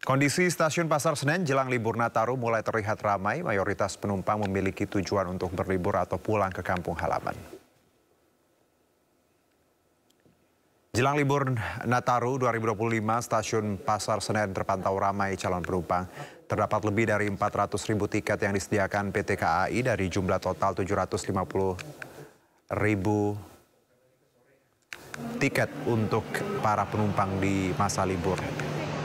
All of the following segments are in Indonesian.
Kondisi stasiun Pasar Senen jelang libur Nataru mulai terlihat ramai. Mayoritas penumpang memiliki tujuan untuk berlibur atau pulang ke kampung halaman. Jelang libur Nataru 2025, stasiun Pasar Senen terpantau ramai calon penumpang. Terdapat lebih dari 400.000 tiket yang disediakan PT KAI dari jumlah total 750.000 tiket untuk para penumpang di masa libur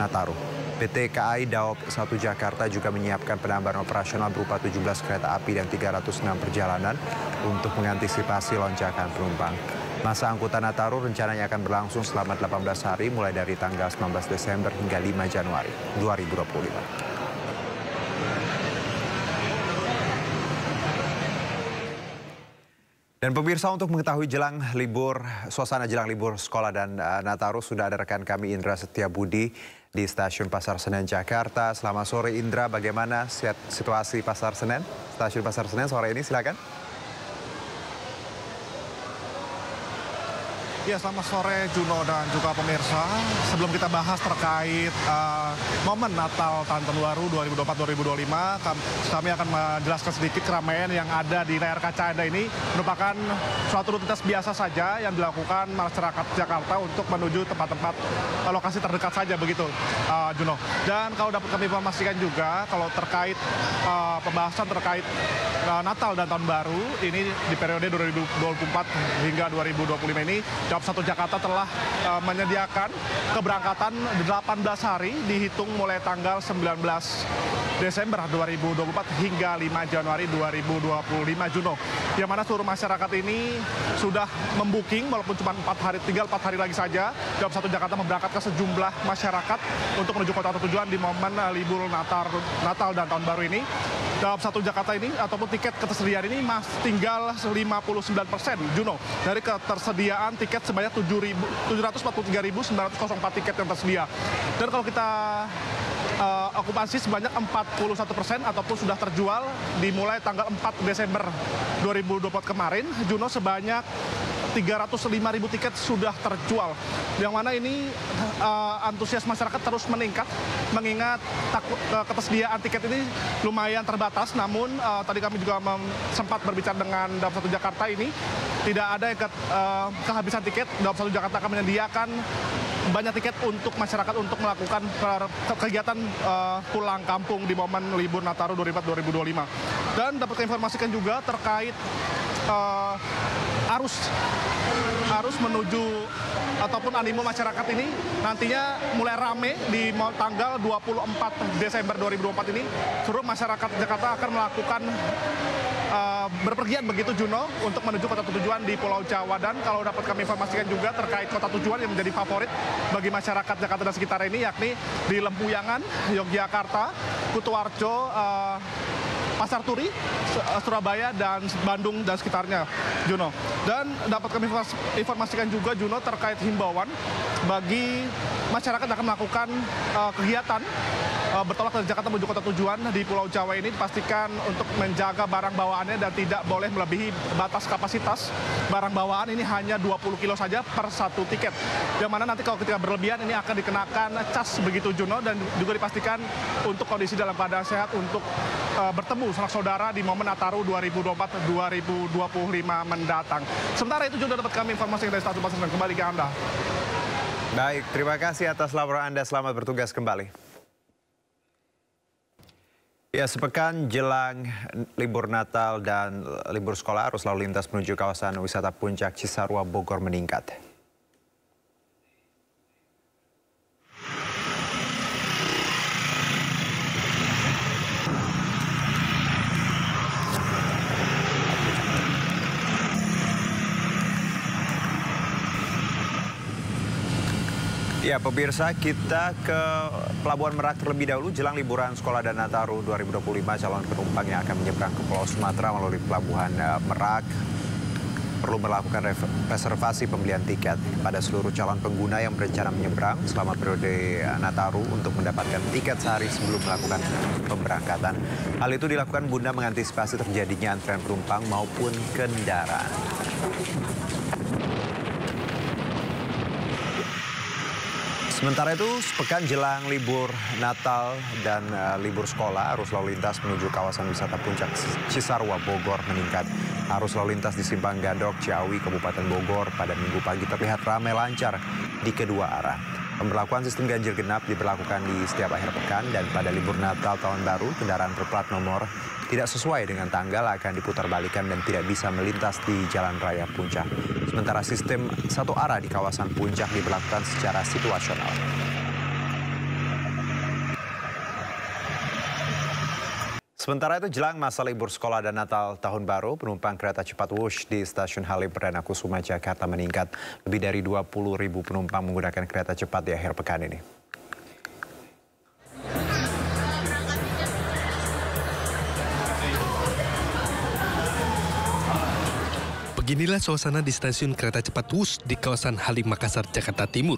Nataru. PT KAI Daop 1 Jakarta juga menyiapkan penambahan operasional berupa 17 kereta api dan 306 perjalanan untuk mengantisipasi lonjakan penumpang. Masa angkutan Nataru rencananya akan berlangsung selama 18 hari mulai dari tanggal 19 Desember hingga 5 Januari 2025. Dan pemirsa, untuk mengetahui suasana jelang libur sekolah dan Nataru, sudah ada rekan kami Indra Setiabudi di Stasiun Pasar Senen Jakarta. Selamat sore Indra, bagaimana situasi Pasar Senen? Stasiun Pasar Senen sore ini, silakan. Ya, selamat sore Juno dan juga pemirsa. Sebelum kita bahas terkait momen Natal Tahun Baru 2024-2025, kami akan menjelaskan sedikit keramaian yang ada di layar kaca Anda ini merupakan suatu rutinitas biasa saja yang dilakukan masyarakat Jakarta untuk menuju tempat-tempat lokasi terdekat saja begitu, Juno. Dan kalau dapat kami informasikan juga, kalau terkait pembahasan terkait Natal dan Tahun Baru ini di periode 2024 hingga 2025 ini, Daop 1 Jakarta telah menyediakan keberangkatan 18 hari dihitung mulai tanggal 19 Desember 2024 hingga 5 Januari 2025, Juno. Yang mana seluruh masyarakat ini sudah membooking walaupun cuma tinggal 4 hari lagi saja. Daop 1 Jakarta memberangkatkan sejumlah masyarakat untuk menuju kota tujuan di momen libur Natal dan Tahun Baru ini. Daop 1 Jakarta ini ataupun tiket ketersediaan ini masih tinggal 59%, Juno, dari ketersediaan tiket sebanyak 743.904 tiket yang tersedia. Dan kalau kita okupansi sebanyak 41% ataupun sudah terjual dimulai tanggal 4 Desember 2024 kemarin, Juno, sebanyak 305.000 tiket sudah terjual. Yang mana ini antusias masyarakat terus meningkat mengingat ketersediaan tiket ini lumayan terbatas. Namun tadi kami juga sempat berbicara dengan Daop 1 Jakarta ini, tidak ada yang kehabisan tiket. Daop 1 Jakarta akan menyediakan banyak tiket untuk masyarakat untuk melakukan kegiatan pulang kampung di momen libur Nataru 2024-2025. Dan dapat kami informasikan juga terkait arus menuju ataupun animo masyarakat ini nantinya mulai rame di tanggal 24 Desember 2024 ini. Seluruh masyarakat Jakarta akan melakukan berpergian begitu, Juno, untuk menuju kota tujuan di Pulau Jawa. Dan kalau dapat kami informasikan juga terkait kota tujuan yang menjadi favorit bagi masyarakat Jakarta dan sekitar ini, yakni di Lempuyangan, Yogyakarta, Kutoarjo, Pasar Turi, Surabaya, dan Bandung dan sekitarnya, Juno. Dan dapat kami informasikan juga, Juno, terkait himbauan bagi masyarakat yang akan melakukan kegiatan bertolak dari Jakarta menuju kota tujuan di Pulau Jawa ini, dipastikan untuk menjaga barang bawaannya dan tidak boleh melebihi batas kapasitas. Barang bawaan ini hanya 20 kilo saja per satu tiket. Yang mana nanti kalau ketika berlebihan ini akan dikenakan cas begitu, Juno, dan juga dipastikan untuk kondisi dalam keadaan sehat untuk bertemu sanak saudara di momen Nataru 2024-2025 mendatang. Sementara itu juga dapat kami informasi dari Stasiun Pasar Senen. Kembali ke Anda. Baik, terima kasih atas laporan Anda. Selamat bertugas kembali. Ya, sepekan jelang libur Natal dan libur sekolah, arus lalu lintas menuju kawasan wisata Puncak Cisarua Bogor meningkat. Ya, pemirsa, kita ke Pelabuhan Merak terlebih dahulu. Jelang liburan sekolah dan Nataru 2025, calon penumpang yang akan menyeberang ke Pulau Sumatera melalui Pelabuhan Merak perlu melakukan reservasi pembelian tiket pada seluruh calon pengguna yang berencana menyeberang selama periode Nataru untuk mendapatkan tiket sehari sebelum melakukan pemberangkatan. Hal itu dilakukan guna mengantisipasi terjadinya antrean penumpang maupun kendaraan. Sementara itu, sepekan jelang libur Natal dan libur sekolah, arus lalu lintas menuju kawasan wisata Puncak Cisarua, Bogor meningkat. Arus lalu lintas di Simpang Gadok, Ciawi, Kabupaten Bogor pada Minggu pagi terlihat ramai lancar di kedua arah. Pemberlakuan sistem ganjil genap diberlakukan di setiap akhir pekan dan pada libur Natal Tahun Baru, kendaraan berplat nomor tidak sesuai dengan tanggal akan diputarbalikkan dan tidak bisa melintas di Jalan Raya Puncak. Sementara sistem satu arah di kawasan Puncak diberlakukan secara situasional. Sementara itu jelang masa libur sekolah dan Natal Tahun Baru, penumpang kereta cepat Wush di Stasiun Halim Perdana Kusuma, Jakarta meningkat. Lebih dari 20.000 penumpang menggunakan kereta cepat di akhir pekan ini. Beginilah suasana di stasiun kereta cepat Wush di kawasan Halim Makassar, Jakarta Timur.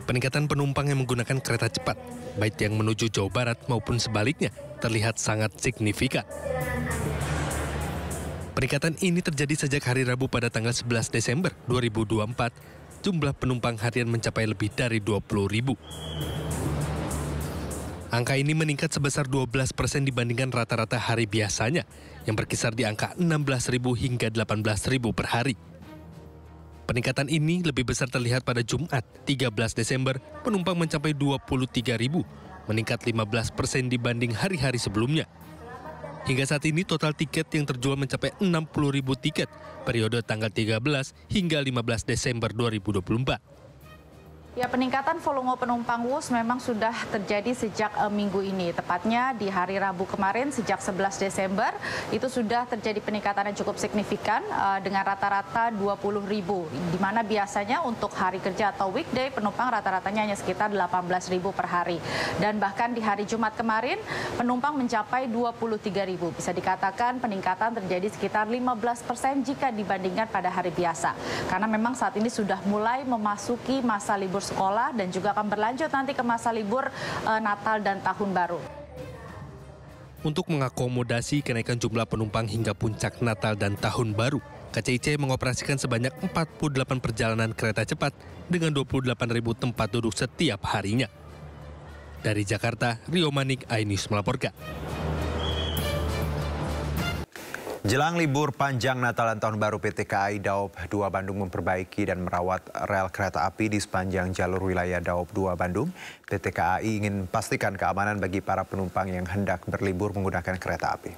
Peningkatan penumpang yang menggunakan kereta cepat, baik yang menuju Jawa Barat maupun sebaliknya, terlihat sangat signifikan. Peningkatan ini terjadi sejak hari Rabu pada tanggal 11 Desember 2024, jumlah penumpang harian mencapai lebih dari 20.000. Angka ini meningkat sebesar 12% dibandingkan rata-rata hari biasanya, yang berkisar di angka 16.000 hingga 18.000 per hari. Peningkatan ini lebih besar terlihat pada Jumat, 13 Desember, penumpang mencapai 23.000, meningkat 15% dibanding hari-hari sebelumnya. Hingga saat ini total tiket yang terjual mencapai 60.000 tiket, periode tanggal 13 hingga 15 Desember 2024. Ya, peningkatan volume penumpang Wush memang sudah terjadi sejak minggu ini. Tepatnya di hari Rabu kemarin sejak 11 Desember itu sudah terjadi peningkatan yang cukup signifikan dengan rata-rata 20.000. Di mana biasanya untuk hari kerja atau weekday penumpang rata-ratanya hanya sekitar 18.000 per hari. Dan bahkan di hari Jumat kemarin penumpang mencapai 23.000. Bisa dikatakan peningkatan terjadi sekitar 15% jika dibandingkan pada hari biasa. Karena memang saat ini sudah mulai memasuki masa libur sekolah dan juga akan berlanjut nanti ke masa libur Natal dan Tahun Baru. Untuk mengakomodasi kenaikan jumlah penumpang hingga puncak Natal dan Tahun Baru, KCIC mengoperasikan sebanyak 48 perjalanan kereta cepat dengan 28.000 tempat duduk setiap harinya. Dari Jakarta, Rio Manik, iNews melaporkan. Jelang libur panjang Natal dan Tahun Baru, PT KAI Daob 2 Bandung memperbaiki dan merawat rel kereta api di sepanjang jalur wilayah Daob 2 Bandung. PT KAI ingin pastikan keamanan bagi para penumpang yang hendak berlibur menggunakan kereta api.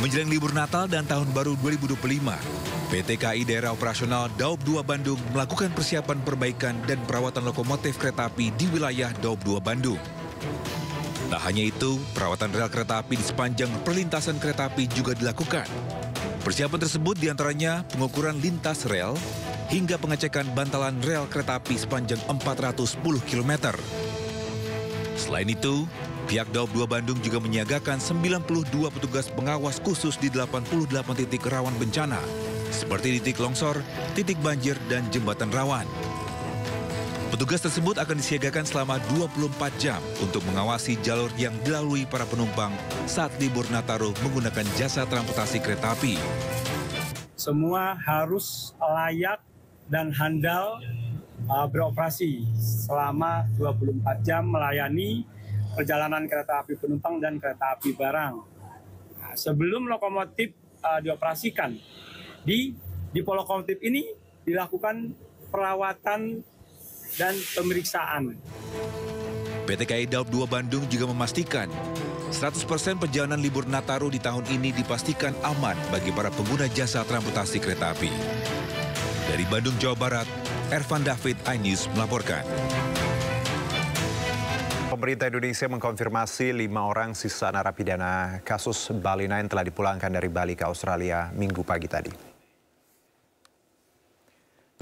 Menjelang libur Natal dan Tahun Baru 2025, PT KAI Daerah Operasional Daob 2 Bandung melakukan persiapan perbaikan dan perawatan lokomotif kereta api di wilayah Daob 2 Bandung. Tak hanya itu, perawatan rel kereta api di sepanjang perlintasan kereta api juga dilakukan. Persiapan tersebut diantaranya pengukuran lintas rel hingga pengecekan bantalan rel kereta api sepanjang 410 km. Selain itu, pihak Daob 2 Bandung juga menyiagakan 92 petugas pengawas khusus di 88 titik rawan bencana, seperti titik longsor, titik banjir, dan jembatan rawan. Petugas tersebut akan disiagakan selama 24 jam untuk mengawasi jalur yang dilalui para penumpang saat libur Nataru menggunakan jasa transportasi kereta api. Semua harus layak dan handal beroperasi selama 24 jam melayani perjalanan kereta api penumpang dan kereta api barang. Nah, sebelum lokomotif dioperasikan, di depo lokomotif ini dilakukan perawatan dan pemeriksaan. PT KAI Daob 2 Bandung juga memastikan 100% perjalanan libur Nataru di tahun ini dipastikan aman bagi para pengguna jasa transportasi kereta api. Dari Bandung, Jawa Barat, Ervan David, iNews melaporkan. Pemerintah Indonesia mengkonfirmasi 5 orang sisa narapidana kasus Bali 9 telah dipulangkan dari Bali ke Australia Minggu pagi tadi.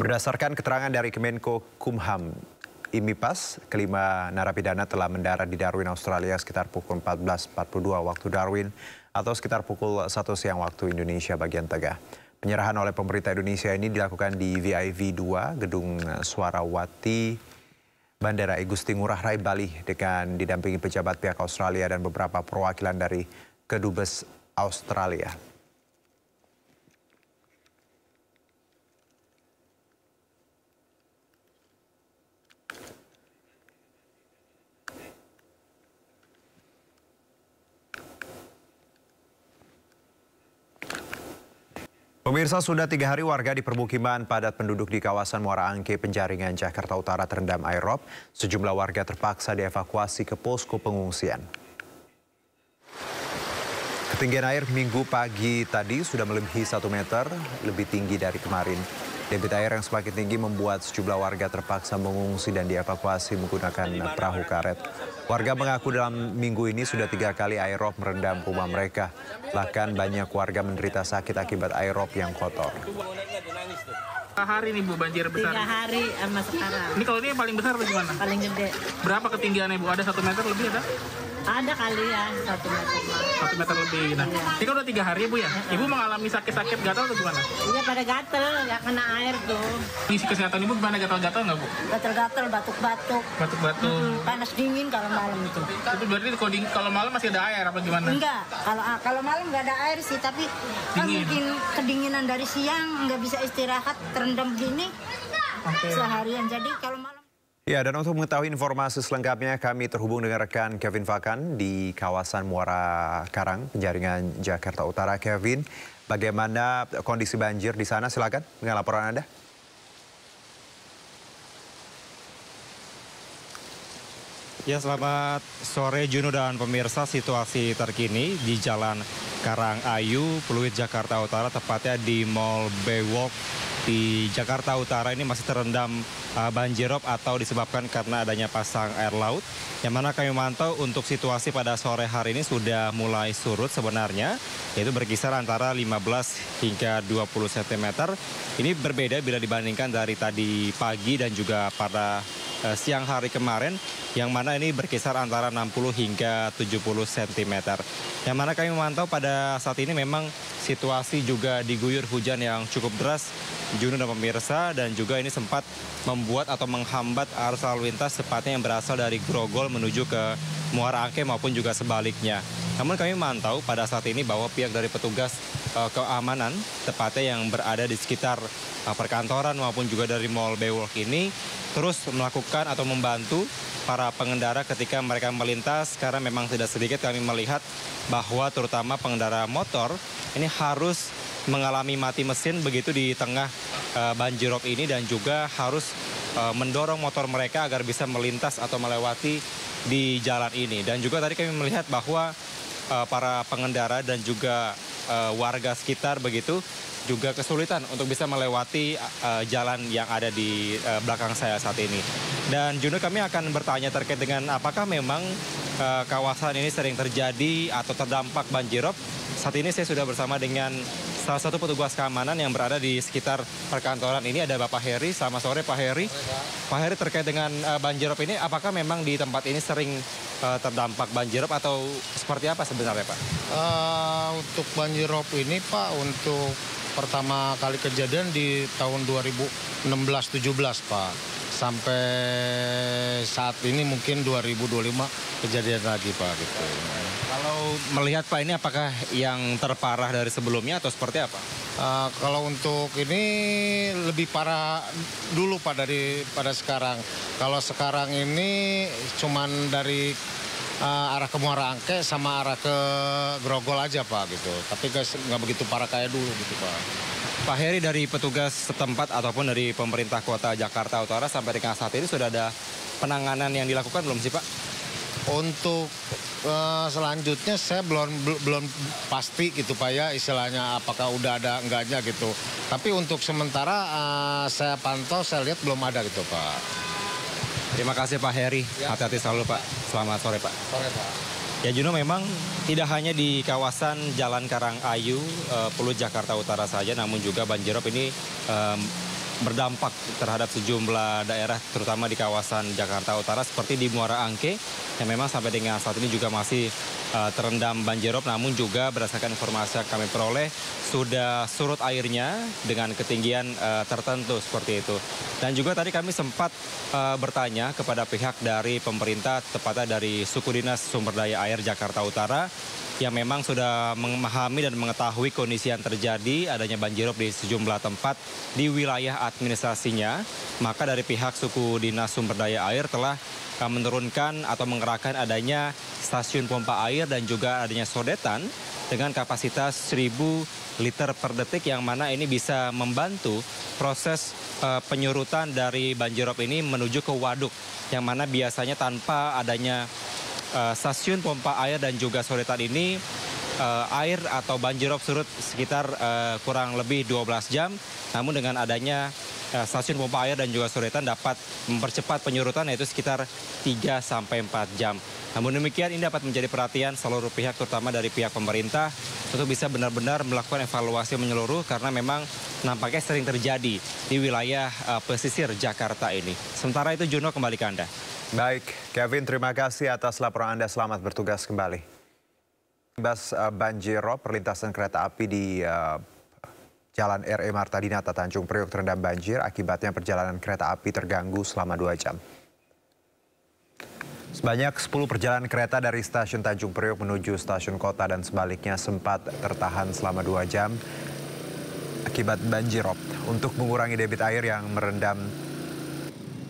Berdasarkan keterangan dari Kemenko Kumham IMIPAS, kelima narapidana telah mendarat di Darwin, Australia sekitar pukul 14.42 waktu Darwin atau sekitar pukul 1 siang waktu Indonesia bagian tengah. Penyerahan oleh pemerintah Indonesia ini dilakukan di VIV 2, Gedung Swarawati, Bandara Igusti Ngurah Rai, Bali dengan didampingi pejabat pihak Australia dan beberapa perwakilan dari Kedubes Australia. Pemirsa, sudah 3 hari warga di permukiman padat penduduk di kawasan Muara Angke, Penjaringan, Jakarta Utara terendam air rob. Sejumlah warga terpaksa dievakuasi ke posko pengungsian. Ketinggian air minggu pagi tadi sudah melebihi 1 meter, lebih tinggi dari kemarin. Debit air yang semakin tinggi membuat sejumlah warga terpaksa mengungsi dan dievakuasi menggunakan perahu karet. Warga mengaku dalam minggu ini sudah 3 kali air rob merendam rumah mereka. Bahkan banyak warga menderita sakit akibat air rob yang kotor. Hari nih Bu banjir besar? 3 hari sama sekarang. Ini kalau ini yang paling besar atau gimana? Paling gede. Berapa ketinggiannya Bu? Ada 1 meter lebih ada? Ada kali ya 1 meter. 1 meter lebih. Nah, ini kan udah 3 hari Bu ya? Ibu mengalami sakit-sakit gatal atau gimana? Iya pada gatel, nggak kena air tuh. Kondisi kesehatan Ibu gimana, gatal-gatal nggak Bu? Gatel-gatel, batuk-batuk. Batuk-batuk. Panas dingin kalau malam itu. Itu berarti kalau malam masih ada air apa gimana? Enggak, kalau malam nggak ada air sih, tapi kan Dingin. mungkin kedinginan dari siang, nggak bisa istirahat, terendam gini seharian. Jadi kalau malam. Ya, dan untuk mengetahui informasi selengkapnya, kami terhubung dengan rekan Kevin Fakan di kawasan Muara Karang, Penjaringan, Jakarta Utara. Kevin, bagaimana kondisi banjir di sana? Silakan dengan laporan Anda. Ya, selamat sore Juno dan pemirsa. Situasi terkini di Jalan Karangayu, Pluit, Jakarta Utara, tepatnya di Mall Baywalk di Jakarta Utara ini masih terendam banjirop atau disebabkan karena adanya pasang air laut. Yang mana kami mantau untuk situasi pada sore hari ini sudah mulai surut sebenarnya, yaitu berkisar antara 15 hingga 20 cm. Ini berbeda bila dibandingkan dari tadi pagi dan juga pada siang hari kemarin, yang mana ini berkisar antara 60 hingga 70 cm. Yang mana kami memantau pada saat ini memang situasi juga diguyur hujan yang cukup deras, Juno dan pemirsa, dan juga ini sempat membuat atau menghambat arus lalu lintas tepatnya yang berasal dari Grogol menuju ke Muara Angke maupun juga sebaliknya. Namun kami memantau pada saat ini bahwa pihak dari petugas keamanan tepatnya yang berada di sekitar perkantoran maupun juga dari Mall Baywalk ini terus melakukan atau membantu para pengendara ketika mereka melintas, karena memang tidak sedikit kami melihat bahwa terutama pengendara motor ini harus mengalami mati mesin begitu di tengah banjirop ini, dan juga harus mendorong motor mereka agar bisa melintas atau melewati di jalan ini. Dan juga tadi kami melihat bahwa para pengendara dan juga warga sekitar begitu juga kesulitan untuk bisa melewati jalan yang ada di belakang saya saat ini. Dan Juno, kami akan bertanya terkait dengan apakah memang kawasan ini sering terjadi atau terdampak banjirop. Saat ini saya sudah bersama dengan salah satu petugas keamanan yang berada di sekitar perkantoran ini, ada Bapak Heri. Selamat sore Pak Heri. Pak Heri, terkait dengan banjirop ini, apakah memang di tempat ini sering terdampak banjirop atau seperti apa sebenarnya Pak? Untuk banjirop ini Pak, untuk pertama kali kejadian di tahun 2016-17 Pak. Sampai saat ini mungkin 2025 kejadian lagi Pak gitu. Kalau melihat Pak ini, apakah yang terparah dari sebelumnya atau seperti apa? Kalau untuk ini lebih parah dulu Pak daripada sekarang. Kalau sekarang ini cuman dari arah ke Muara Angke sama arah ke Grogol aja Pak gitu. Tapi nggak begitu parah kayak dulu gitu Pak. Pak Heri, dari petugas setempat ataupun dari pemerintah kota Jakarta Utara sampai dengan saat ini sudah ada penanganan yang dilakukan belum sih Pak? Untuk selanjutnya saya belum pasti gitu Pak ya, istilahnya apakah udah ada enggaknya gitu. Tapi untuk sementara saya pantau, saya lihat belum ada gitu Pak. Terima kasih Pak Heri, hati-hati selalu Pak. Selamat sore Pak. Sore Pak. Ya Juno, memang tidak hanya di kawasan Jalan Karangayu, Pluit, Jakarta Utara saja, namun juga banjirop ini berdampak terhadap sejumlah daerah, terutama di kawasan Jakarta Utara seperti di Muara Angke, yang memang sampai dengan saat ini juga masih terendam banjirop, namun juga berdasarkan informasi yang kami peroleh sudah surut airnya dengan ketinggian tertentu seperti itu. Dan juga tadi kami sempat bertanya kepada pihak dari pemerintah, tepatnya dari Suku Dinas Sumber Daya Air Jakarta Utara, yang memang sudah memahami dan mengetahui kondisi yang terjadi adanya banjirop di sejumlah tempat di wilayah administrasinya, maka dari pihak suku dinas sumber daya air telah menurunkan atau mengerahkan adanya stasiun pompa air dan juga adanya sodetan dengan kapasitas 1.000 liter per detik, yang mana ini bisa membantu proses penyurutan dari banjirop ini menuju ke waduk, yang mana biasanya tanpa adanya stasiun pompa air dan juga sodetan ini air atau banjirop surut sekitar kurang lebih 12 jam. Namun dengan adanya stasiun pompa air dan juga sodetan dapat mempercepat penyurutan, yaitu sekitar 3 sampai 4 jam. Namun demikian, ini dapat menjadi perhatian seluruh pihak, terutama dari pihak pemerintah, untuk bisa benar-benar melakukan evaluasi menyeluruh, karena memang nampaknya sering terjadi di wilayah pesisir Jakarta ini. Sementara itu, Juno, kembali ke Anda. Baik, Kevin, terima kasih atas laporan Anda. Selamat bertugas kembali. Imbas banjirop, perlintasan kereta api di Jalan R.E. Marta Dinata, Tanjung Priok terendam banjir. Akibatnya perjalanan kereta api terganggu selama 2 jam. Sebanyak 10 perjalanan kereta dari stasiun Tanjung Priok menuju stasiun kota dan sebaliknya sempat tertahan selama 2 jam akibat banjirop. Untuk mengurangi debit air yang merendam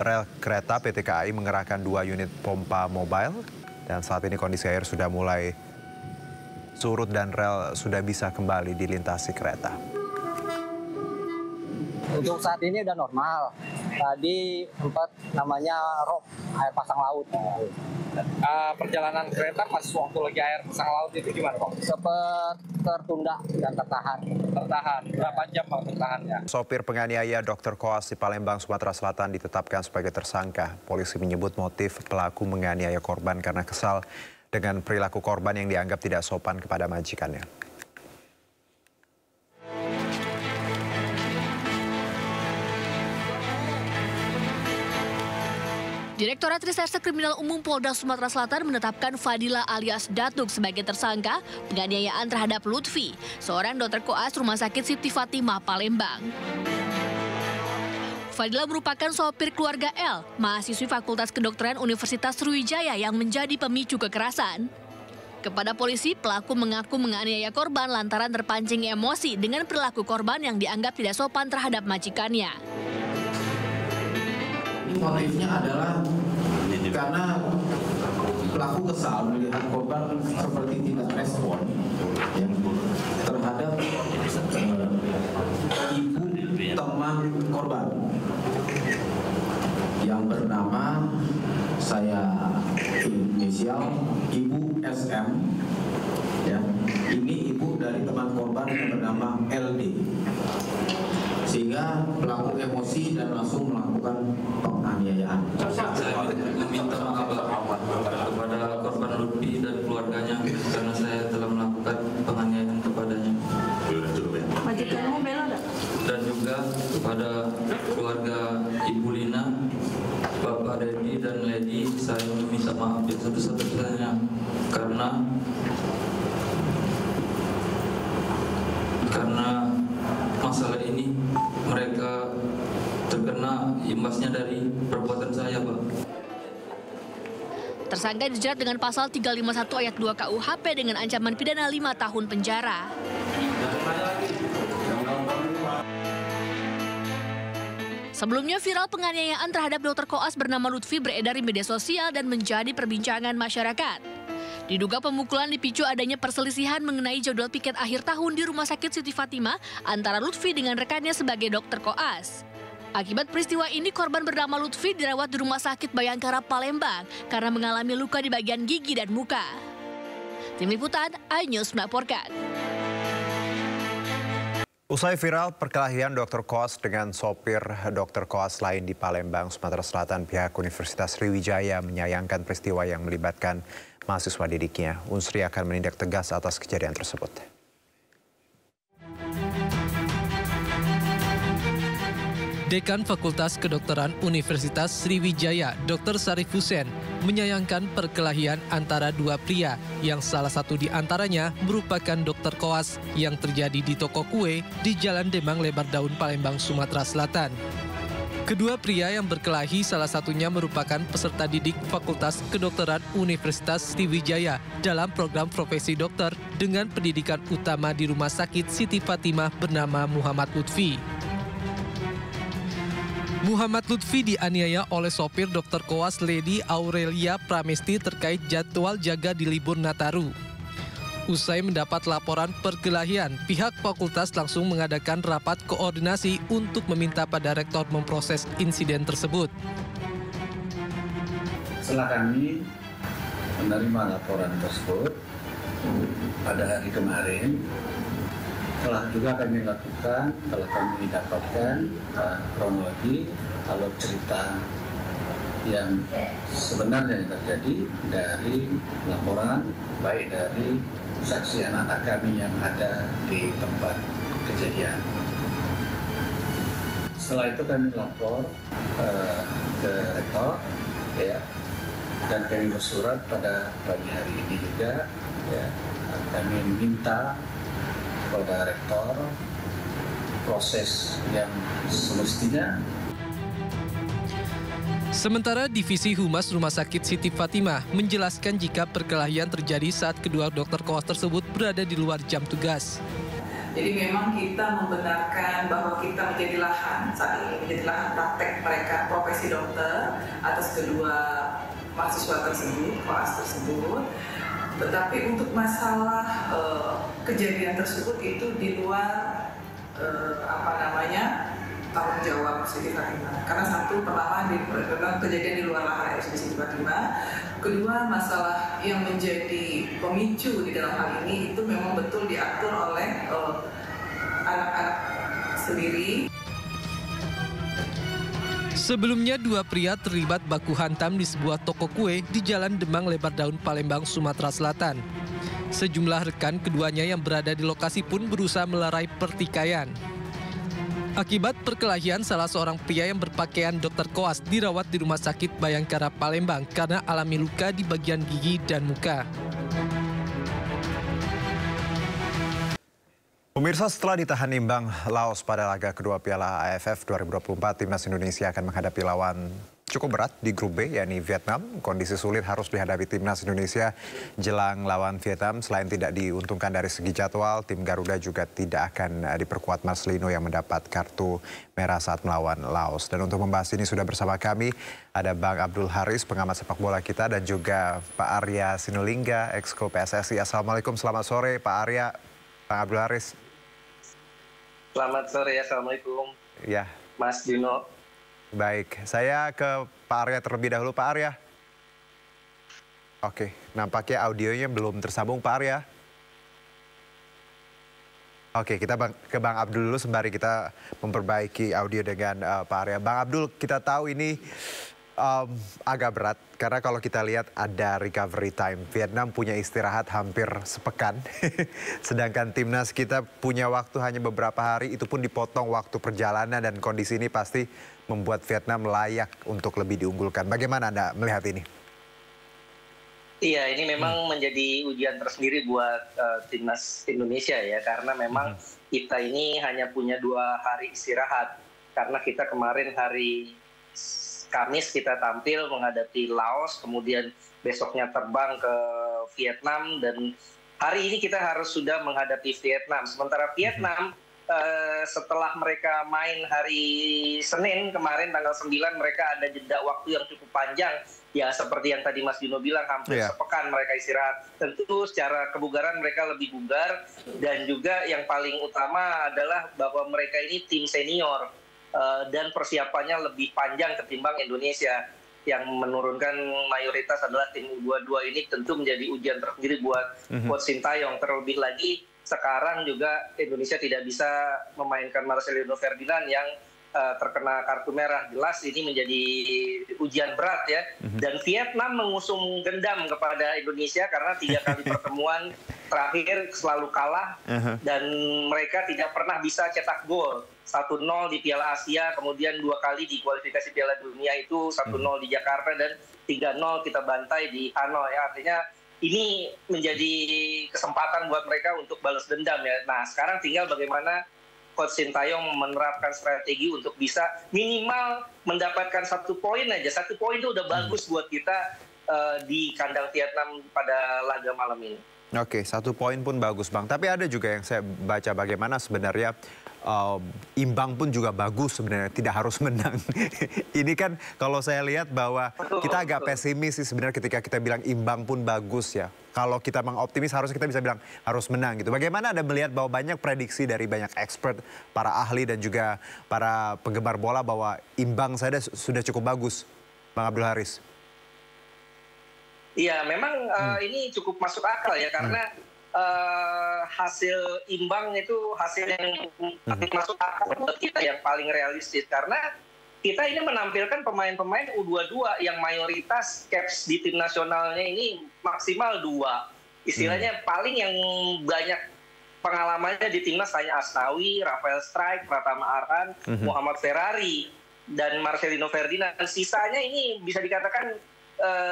rel kereta, PT KAI mengerahkan 2 unit pompa mobile. Dan saat ini kondisi air sudah mulai surut dan rel sudah bisa kembali dilintasi kereta. Untuk saat ini udah normal. Tadi sempat namanya rob, air pasang laut. Perjalanan kereta pas waktu lagi air pasang laut itu gimana, Pak? Sempat tertunda dan tertahan. Tertahan. Berapa jam, Pak, tertahannya? Sopir penganiaya Dr. Koas di Palembang, Sumatera Selatan ditetapkan sebagai tersangka. Polisi menyebut motif pelaku menganiaya korban karena kesal dengan perilaku korban yang dianggap tidak sopan kepada majikannya. Direktorat Reserse Kriminal Umum Polda Sumatera Selatan menetapkan Fadila alias Datuk sebagai tersangka penganiayaan terhadap Lutfi, seorang dokter koas Rumah Sakit Siti Fatimah, Palembang. Fadila merupakan sopir keluarga L, mahasiswi Fakultas Kedokteran Universitas Sriwijaya yang menjadi pemicu kekerasan. Kepada polisi, pelaku mengaku menganiaya korban lantaran terpancing emosi dengan perilaku korban yang dianggap tidak sopan terhadap majikannya. Motifnya adalah karena pelaku kesal melihat korban seperti tidak respon ya, terhadap ibu teman korban yang bernama, saya inisial, Ibu SM. Ya, ini ibu dari teman korban yang bernama LD. Sehingga pelaku emosi dan langsung melakukan penganiayaan. Saya meminta maaf kepada korban Lutfi dan keluarganya karena saya telah melakukan penganiayaan kepadanya. Dan juga kepada keluarga Ibu Lina, Bapak Dedi dan Lady, saya meminta maaf yang satu-satunya karena masalah ini mereka terkena imbasnya dari perbuatan saya, Pak. Tersangka dijerat dengan pasal 351 ayat 2 KUHP dengan ancaman pidana 5 tahun penjara. Sebelumnya viral penganiayaan terhadap dokter koas bernama Lutfi beredar di media sosial dan menjadi perbincangan masyarakat. Diduga pemukulan dipicu adanya perselisihan mengenai jadwal piket akhir tahun di Rumah Sakit Siti Fatimah antara Lutfi dengan rekannya sebagai dokter koas. Akibat peristiwa ini, korban bernama Lutfi dirawat di Rumah Sakit Bayangkara, Palembang karena mengalami luka di bagian gigi dan muka. Tim Liputan, iNews melaporkan. Usai viral perkelahian dokter koas dengan sopir dokter koas lain di Palembang, Sumatera Selatan, pihak Universitas Sriwijaya menyayangkan peristiwa yang melibatkan mahasiswa didiknya. Unsri akan menindak tegas atas kejadian tersebut. Dekan Fakultas Kedokteran Universitas Sriwijaya, Dr. Sarif Hussein, menyayangkan perkelahian antara dua pria yang salah satu di antaranya merupakan dokter koas yang terjadi di toko kue di Jalan Demang Lebar Daun, Palembang, Sumatera Selatan. Kedua pria yang berkelahi salah satunya merupakan peserta didik Fakultas Kedokteran Universitas Sriwijaya dalam program profesi dokter dengan pendidikan utama di Rumah Sakit Siti Fatimah bernama Muhammad Lutfi. Muhammad Lutfi dianiaya oleh sopir Dr. Koas Lady Aurelia Pramesti terkait jadwal jaga di libur Nataru. Usai mendapat laporan perkelahian, pihak fakultas langsung mengadakan rapat koordinasi untuk meminta pada rektor memproses insiden tersebut. Setelah kami menerima laporan tersebut pada hari kemarin, telah juga kami lakukan, telah kami dapatkan kronologi alur cerita yang sebenarnya yang terjadi dari laporan, baik dari saksi anak-anak kami yang ada di tempat kejadian. Setelah itu kami lapor ke rektor, ya, dan kami bersurat pada pagi hari ini juga, ya, kami meminta kepada rektor proses yang semestinya. Sementara Divisi Humas Rumah Sakit Siti Fatimah menjelaskan jika perkelahian terjadi saat kedua dokter koas tersebut berada di luar jam tugas. Jadi memang kita membenarkan bahwa kita menjadi lahan saat ini, menjadi lahan praktek mereka profesi dokter atas kedua mahasiswa tersebut, koas tersebut. Tetapi untuk masalah kejadian tersebut itu di luar tanggung jawab Siti Fatimah. Karena satu, pertama kejadian di luar lahan RSUD Siti Fatimah. Kedua, masalah yang menjadi pemicu di dalam hal ini itu memang betul diatur oleh anak-anak sendiri. Sebelumnya, dua pria terlibat baku hantam di sebuah toko kue di Jalan Demang Lebar Daun, Palembang, Sumatera Selatan. Sejumlah rekan keduanya yang berada di lokasi pun berusaha melerai pertikaian. Akibat perkelahian, salah seorang pria yang berpakaian dokter koas dirawat di Rumah Sakit Bayangkara, Palembang karena alami luka di bagian gigi dan muka. Pemirsa, setelah ditahan imbang Laos pada laga kedua Piala AFF 2024, Timnas Indonesia akan menghadapi lawan cukup berat di grup B, yakni Vietnam. Kondisi sulit harus dihadapi Timnas Indonesia jelang lawan Vietnam. Selain tidak diuntungkan dari segi jadwal, tim Garuda juga tidak akan diperkuat Marcelino yang mendapat kartu merah saat melawan Laos. Dan untuk membahas ini sudah bersama kami ada Bang Abdul Haris, pengamat sepak bola kita, dan juga Pak Arya Sinulinga, Exco PSSI. Assalamualaikum, selamat sore Pak Arya, Bang Abdul Haris. Selamat sore, assalamualaikum. Ya, Mas Dino. Baik, saya ke Pak Arya terlebih dahulu. Pak Arya. Oke, nampaknya audionya belum tersambung Pak Arya. Oke, kita ke Bang Abdul dulu sembari kita memperbaiki audio dengan Pak Arya. Bang Abdul, kita tahu ini agak berat karena kalau kita lihat ada recovery time. Vietnam punya istirahat hampir sepekan, sedangkan timnas kita punya waktu hanya beberapa hari, itu pun dipotong waktu perjalanan, dan kondisi ini pasti membuat Vietnam layak untuk lebih diunggulkan. Bagaimana Anda melihat ini? Iya, ini memang menjadi ujian tersendiri buat timnas Indonesia ya, karena memang kita ini hanya punya 2 hari istirahat, karena kita kemarin hari Kamis kita tampil menghadapi Laos, kemudian besoknya terbang ke Vietnam, dan hari ini kita harus sudah menghadapi Vietnam. Sementara Vietnam setelah mereka main hari Senin kemarin tanggal 9, mereka ada jeda waktu yang cukup panjang. Ya seperti yang tadi Mas Dino bilang, hampir sepekan mereka istirahat. Tentu secara kebugaran mereka lebih bugar, dan juga yang paling utama adalah bahwa mereka ini tim senior. Dan persiapannya lebih panjang ketimbang Indonesia yang menurunkan mayoritas adalah tim U22. Ini tentu menjadi ujian tersendiri buat Coach Sintayong. Terlebih lagi sekarang juga Indonesia tidak bisa memainkan Marcelino Ferdinand yang terkena kartu merah. Jelas ini menjadi ujian berat ya. Dan Vietnam mengusung dendam kepada Indonesia karena 3 kali pertemuan terakhir selalu kalah, dan mereka tidak pernah bisa cetak gol. 1-0 di Piala Asia, kemudian 2 kali di kualifikasi Piala Dunia itu 1-0 di Jakarta, dan 3-0 kita bantai di Hanoi. Artinya ini menjadi kesempatan buat mereka untuk balas dendam ya. Nah sekarang tinggal bagaimana Coach Sintayong menerapkan strategi untuk bisa minimal mendapatkan 1 poin aja. 1 poin itu udah bagus buat kita di kandang Vietnam pada laga malam ini. Oke, 1 poin pun bagus Bang. Tapi ada juga yang saya baca bagaimana sebenarnya imbang pun juga bagus sebenarnya, tidak harus menang. Ini kan kalau saya lihat bahwa kita agak pesimis sih sebenarnya ketika kita bilang imbang pun bagus ya. Kalau kita mengoptimis harusnya kita bisa bilang harus menang gitu. Bagaimana Anda melihat bahwa banyak prediksi dari banyak expert, para ahli dan juga para penggemar bola bahwa imbang saja sudah cukup bagus, Bang Abdul Haris? Iya, memang ini cukup masuk akal ya, karena hasil imbang itu hasil yang masuk akal buat kita, yang paling realistis. Karena kita ini menampilkan pemain-pemain U22 yang mayoritas caps di tim nasionalnya ini maksimal 2. Istilahnya paling yang banyak pengalamannya di timnas hanya Asnawi, Rafael Strike, Pratama Arhan, Muhammad Ferrari, dan Marcelino Ferdinand. Sisanya ini bisa dikatakan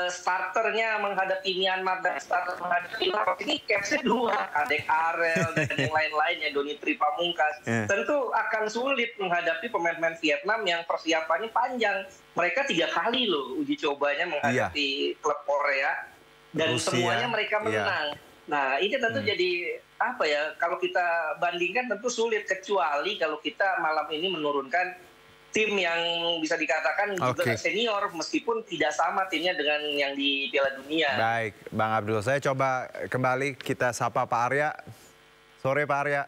starternya menghadapi Myanmar dan starter menghadapi Laos ini capsnya 2, Kadek Arel dan yang lain-lainnya, Donitri Pamungkas. Tentu akan sulit menghadapi pemain-pemain Vietnam yang persiapannya panjang. Mereka 3 kali loh uji cobanya menghadapi klub Korea dan Rusia, semuanya mereka menang. Nah ini tentu jadi apa ya, kalau kita bandingkan tentu sulit, kecuali kalau kita malam ini menurunkan tim yang bisa dikatakan juga senior, meskipun tidak sama timnya dengan yang di Piala Dunia. Baik, Bang Abdul. Saya coba kembali kita sapa Pak Arya. Sore Pak Arya.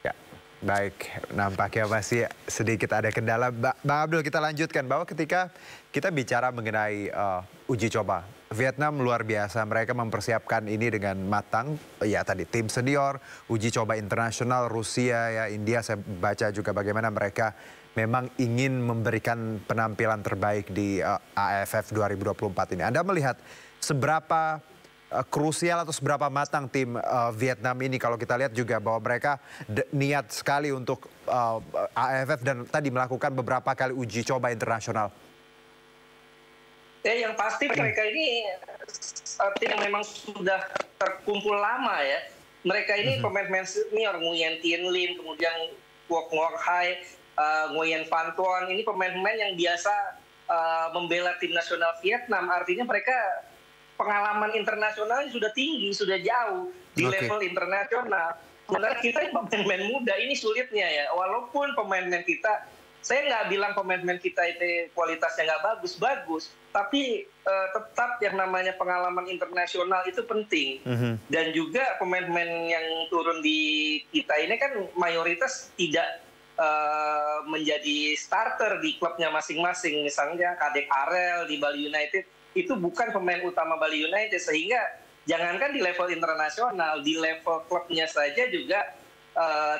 Ya, baik. Nampaknya masih sedikit ada kendala. Bang Abdul, kita lanjutkan bahwa ketika kita bicara mengenai uji coba, Vietnam luar biasa, mereka mempersiapkan ini dengan matang. Ya tadi tim senior, uji coba internasional, Rusia, ya India, saya baca juga bagaimana mereka memang ingin memberikan penampilan terbaik di AFF 2024 ini. Anda melihat seberapa krusial atau seberapa matang tim Vietnam ini, kalau kita lihat juga bahwa mereka niat sekali untuk AFF dan tadi melakukan beberapa kali uji coba internasional. Yang pasti mereka ini tim yang memang sudah terkumpul lama ya. Mereka ini pemain-pemain senior, Nguyen Tien Lim, kemudian Quoc Ngoc Hai, Nguyen Van Thuan, ini pemain-pemain yang biasa membela tim nasional Vietnam. Artinya mereka pengalaman internasionalnya sudah tinggi, sudah jauh di level internasional. Sementara kita pemain-pemain muda ini sulitnya ya. Walaupun pemain-pemain kita, saya nggak bilang pemain-pemain kita itu kualitasnya nggak bagus-bagus, tapi tetap yang namanya pengalaman internasional itu penting. Dan juga pemain-pemain yang turun di kita ini kan mayoritas tidak menjadi starter di klubnya masing-masing. Misalnya Kadek Arel di Bali United itu bukan pemain utama Bali United, sehingga jangankan di level internasional, di level klubnya saja juga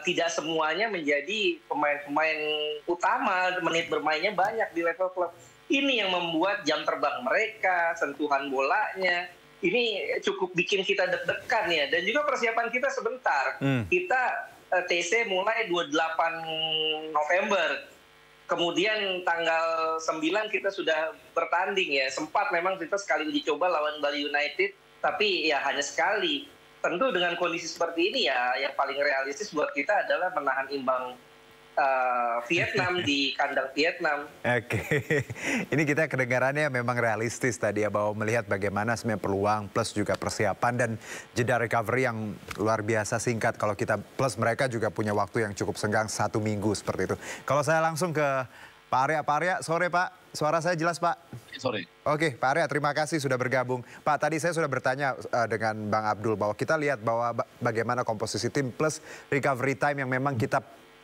tidak semuanya menjadi pemain-pemain utama, menit bermainnya banyak di level klub. Ini yang membuat jam terbang mereka, sentuhan bolanya, ini cukup bikin kita deg-degan ya. Dan juga persiapan kita sebentar. Kita TC mulai 28 November. Kemudian tanggal 9 kita sudah bertanding ya. Sempat memang kita sekali uji coba lawan Bali United, tapi ya hanya sekali. Tentu dengan kondisi seperti ini ya yang paling realistis buat kita adalah menahan imbang Vietnam di kandang Vietnam. Oke, ini kita kedengarannya memang realistis tadi ya, bahwa melihat bagaimana sebenarnya peluang plus juga persiapan dan jeda recovery yang luar biasa singkat. Kalau kita plus mereka juga punya waktu yang cukup senggang 1 minggu seperti itu. Kalau saya langsung ke Pak Arya. Pak Arya, sore Pak. Suara saya jelas Pak? Sore. Oke Pak Arya, terima kasih sudah bergabung. Pak, tadi saya sudah bertanya dengan Bang Abdul bahwa kita lihat bahwa bagaimana komposisi tim plus recovery time yang memang kita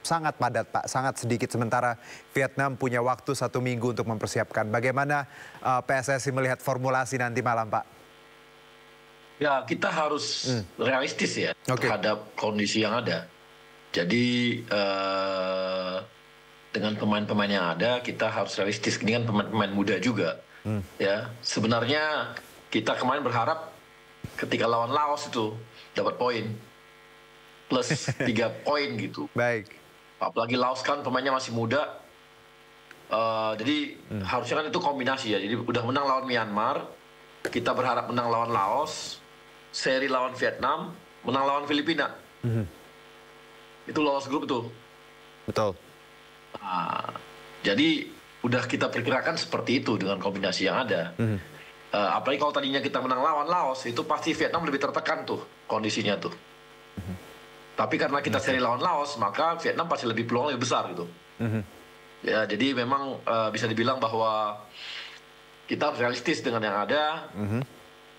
sangat padat Pak, sangat sedikit. Sementara Vietnam punya waktu 1 minggu untuk mempersiapkan. Bagaimana PSSI melihat formulasi nanti malam Pak? Ya kita harus realistis ya terhadap kondisi yang ada. Jadi dengan pemain-pemain yang ada kita harus realistis. Ini kan pemain-pemain muda juga. Ya sebenarnya kita kemarin berharap ketika lawan Laos itu dapat poin plus 3 poin gitu. Baik. Apalagi Laos kan pemainnya masih muda. Jadi harusnya kan itu kombinasi ya. Jadi udah menang lawan Myanmar, kita berharap menang lawan Laos, seri lawan Vietnam, menang lawan Filipina. Itu lolos grup tuh. Betul. Nah, jadi udah kita perkirakan seperti itu dengan kombinasi yang ada. Apalagi kalau tadinya kita menang lawan Laos, itu pasti Vietnam lebih tertekan tuh kondisinya tuh. Tapi karena kita seri lawan Laos, maka Vietnam pasti lebih peluang lebih besar gitu. Ya, jadi memang bisa dibilang bahwa kita harus realistis dengan yang ada.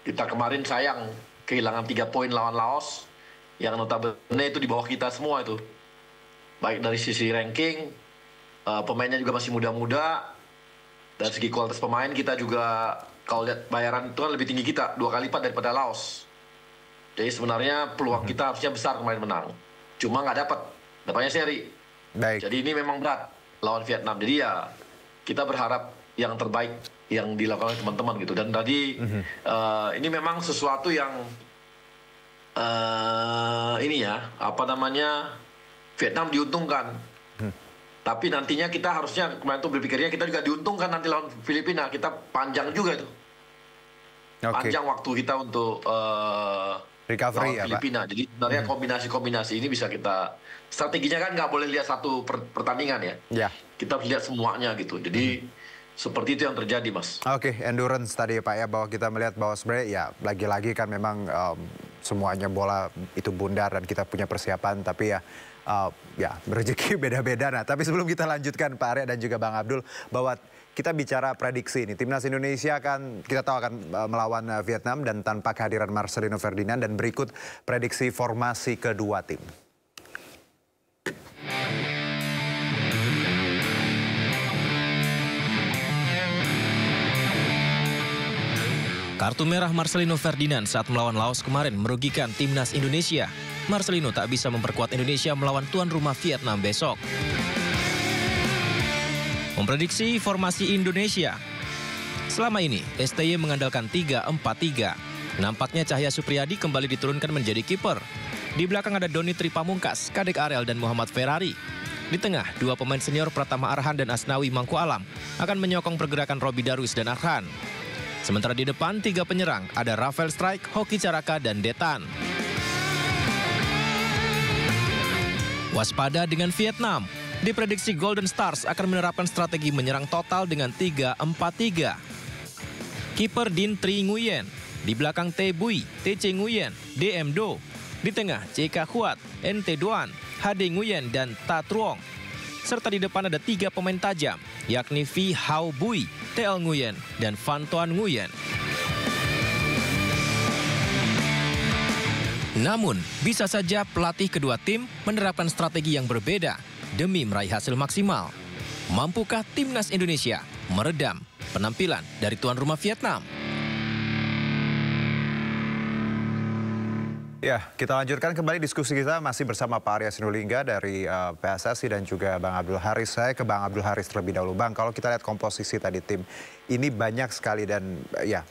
Kita kemarin sayang kehilangan 3 poin lawan Laos, yang notabene itu di bawah kita semua itu. Baik dari sisi ranking, pemainnya juga masih muda-muda. Dari segi kualitas pemain kita juga, kalau lihat bayaran itu kan lebih tinggi kita, 2 kali lipat daripada Laos. Jadi sebenarnya peluang kita harusnya besar kemarin menang. Cuma nggak dapatnya seri. Baik. Jadi ini memang berat lawan Vietnam. Jadi ya kita berharap yang terbaik yang dilakukan oleh teman-teman gitu. Dan tadi ini memang sesuatu yang ini ya, Vietnam diuntungkan. Tapi nantinya kita harusnya, kemarin tuh berpikirnya kita juga diuntungkan nanti lawan Filipina. Kita panjang juga itu. Panjang waktu kita untuk recovery lawan Filipina. Jadi sebenarnya kombinasi-kombinasi ini bisa kita, strateginya kan nggak boleh lihat satu pertandingan ya. Kita harus lihat semuanya gitu. Jadi seperti itu yang terjadi, Mas. Oke, endurance tadi Pak ya, bahwa kita melihat bahwa sebenarnya ya lagi-lagi kan memang semuanya bola itu bundar dan kita punya persiapan, tapi ya rezeki beda-beda. Nah, tapi sebelum kita lanjutkan Pak Arya dan juga Bang Abdul, bahwa kita bicara prediksi ini, timnas Indonesia kita tahu akan melawan Vietnam dan tanpa kehadiran Marcelino Ferdinand, dan berikut prediksi formasi kedua tim. Kartu merah Marcelino Ferdinand saat melawan Laos kemarin merugikan timnas Indonesia. Marcelino tak bisa memperkuat Indonesia melawan tuan rumah Vietnam besok. Memprediksi formasi Indonesia. Selama ini, STY mengandalkan 3-4-3. Nampaknya Cahya Supriyadi kembali diturunkan menjadi kiper. Di belakang ada Doni Tripamungkas, Kadek Ariel, dan Muhammad Ferrari. Di tengah, 2 pemain senior Pratama Arhan dan Asnawi Mangku Alam akan menyokong pergerakan Robi Darwis dan Arhan. Sementara di depan, 3 penyerang, ada Rafael Strike, Hoki Caraka, dan Detan. Waspada dengan Vietnam. Diprediksi Golden Stars akan menerapkan strategi menyerang total dengan 3-4-3. Kiper Din Tri Nguyen. Di belakang Te Bui, TC Nguyen, DM Do. Di tengah, CK Huat, NT Doan, HD Nguyen, dan Ta Truong. Serta di depan ada 3 pemain tajam, yakni Vi Hao Bui, TL Nguyen, dan Van Toan Nguyen. Namun, bisa saja pelatih kedua tim menerapkan strategi yang berbeda demi meraih hasil maksimal. Mampukah timnas Indonesia meredam penampilan dari tuan rumah Vietnam? Ya, kita lanjutkan kembali diskusi kita masih bersama Pak Arya Sinulinga dari PSSI dan juga Bang Abdul Haris. Saya ke Bang Abdul Haris terlebih dahulu. Bang, kalau kita lihat komposisi tadi tim ini banyak sekali, dan ya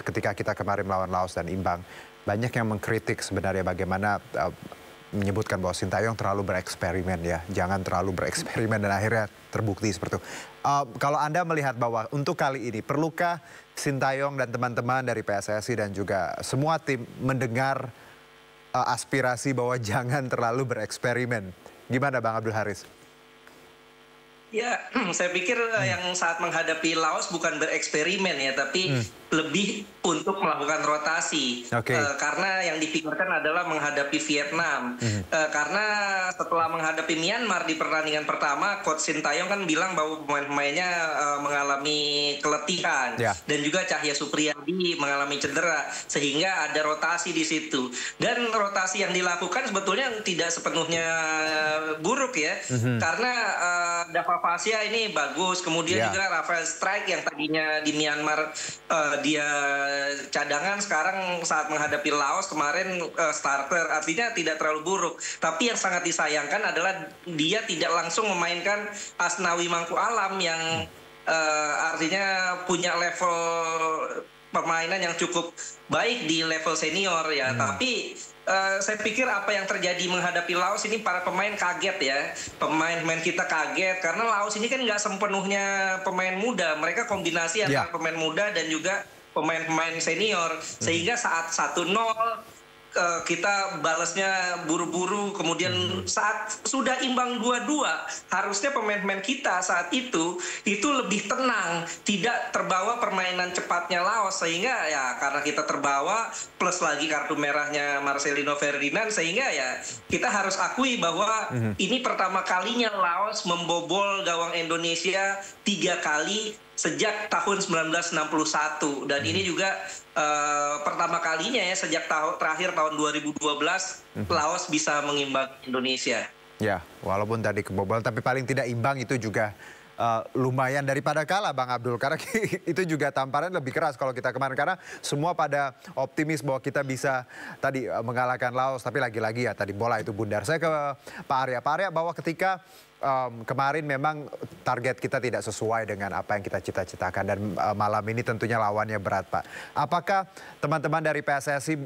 ketika kita kemarin melawan Laos dan imbang, banyak yang mengkritik sebenarnya bagaimana menyebutkan bahwa Sintayong terlalu bereksperimen ya. Jangan terlalu bereksperimen, dan akhirnya terbukti seperti itu. Kalau Anda melihat bahwa untuk kali ini, perlukah Sintayong dan teman-teman dari PSSI dan juga semua tim mendengar aspirasi bahwa jangan terlalu bereksperimen? Gimana Bang Abdul Haris? Ya, saya pikir yang saat menghadapi Laos bukan bereksperimen ya, tapi lebih untuk melakukan rotasi. Karena yang dipikirkan adalah menghadapi Vietnam. Karena setelah menghadapi Myanmar di pertandingan pertama, Coach Sintayong kan bilang bahwa pemain-pemainnya mengalami keletihan. Dan juga Cahya Supriyadi mengalami cedera. Sehingga ada rotasi di situ. Dan rotasi yang dilakukan sebetulnya tidak sepenuhnya buruk ya. Karena Dava Fasya ini bagus. Kemudian juga Rafael Strike yang tadinya di Myanmar dia cadangan, sekarang saat menghadapi Laos kemarin starter, artinya tidak terlalu buruk. Tapi yang sangat disayangkan adalah dia tidak langsung memainkan Asnawi Mangku Alam yang artinya punya level permainan yang cukup baik di level senior ya. Tapi saya pikir apa yang terjadi menghadapi Laos ini, para pemain kaget ya. Pemain-pemain kita kaget karena Laos ini kan nggak sepenuhnya pemain muda. Mereka kombinasi antara pemain muda dan juga pemain-pemain senior. Sehingga saat 1-0 kita balasnya buru-buru, kemudian saat sudah imbang 2-2, harusnya pemain-pemain kita saat itu lebih tenang, tidak terbawa permainan cepatnya Laos, sehingga ya karena kita terbawa plus lagi kartu merahnya Marcelino Ferdinand, sehingga ya kita harus akui bahwa ini pertama kalinya Laos membobol gawang Indonesia 3 kali sejak tahun 1961, dan ini juga pertama kalinya ya sejak terakhir tahun 2012 Laos bisa mengimbangi Indonesia. Ya, walaupun tadi kebobol tapi paling tidak imbang itu juga lumayan daripada kalah Bang Abdul, karena itu juga tamparan lebih keras kalau kita kemarin, karena semua pada optimis bahwa kita bisa tadi mengalahkan Laos, tapi lagi-lagi ya tadi bola itu bundar. Saya ke Pak Arya. Pak Arya, bahwa ketika kemarin memang target kita tidak sesuai dengan apa yang kita cita-citakan, dan malam ini tentunya lawannya berat, Pak. Apakah teman-teman dari PSSI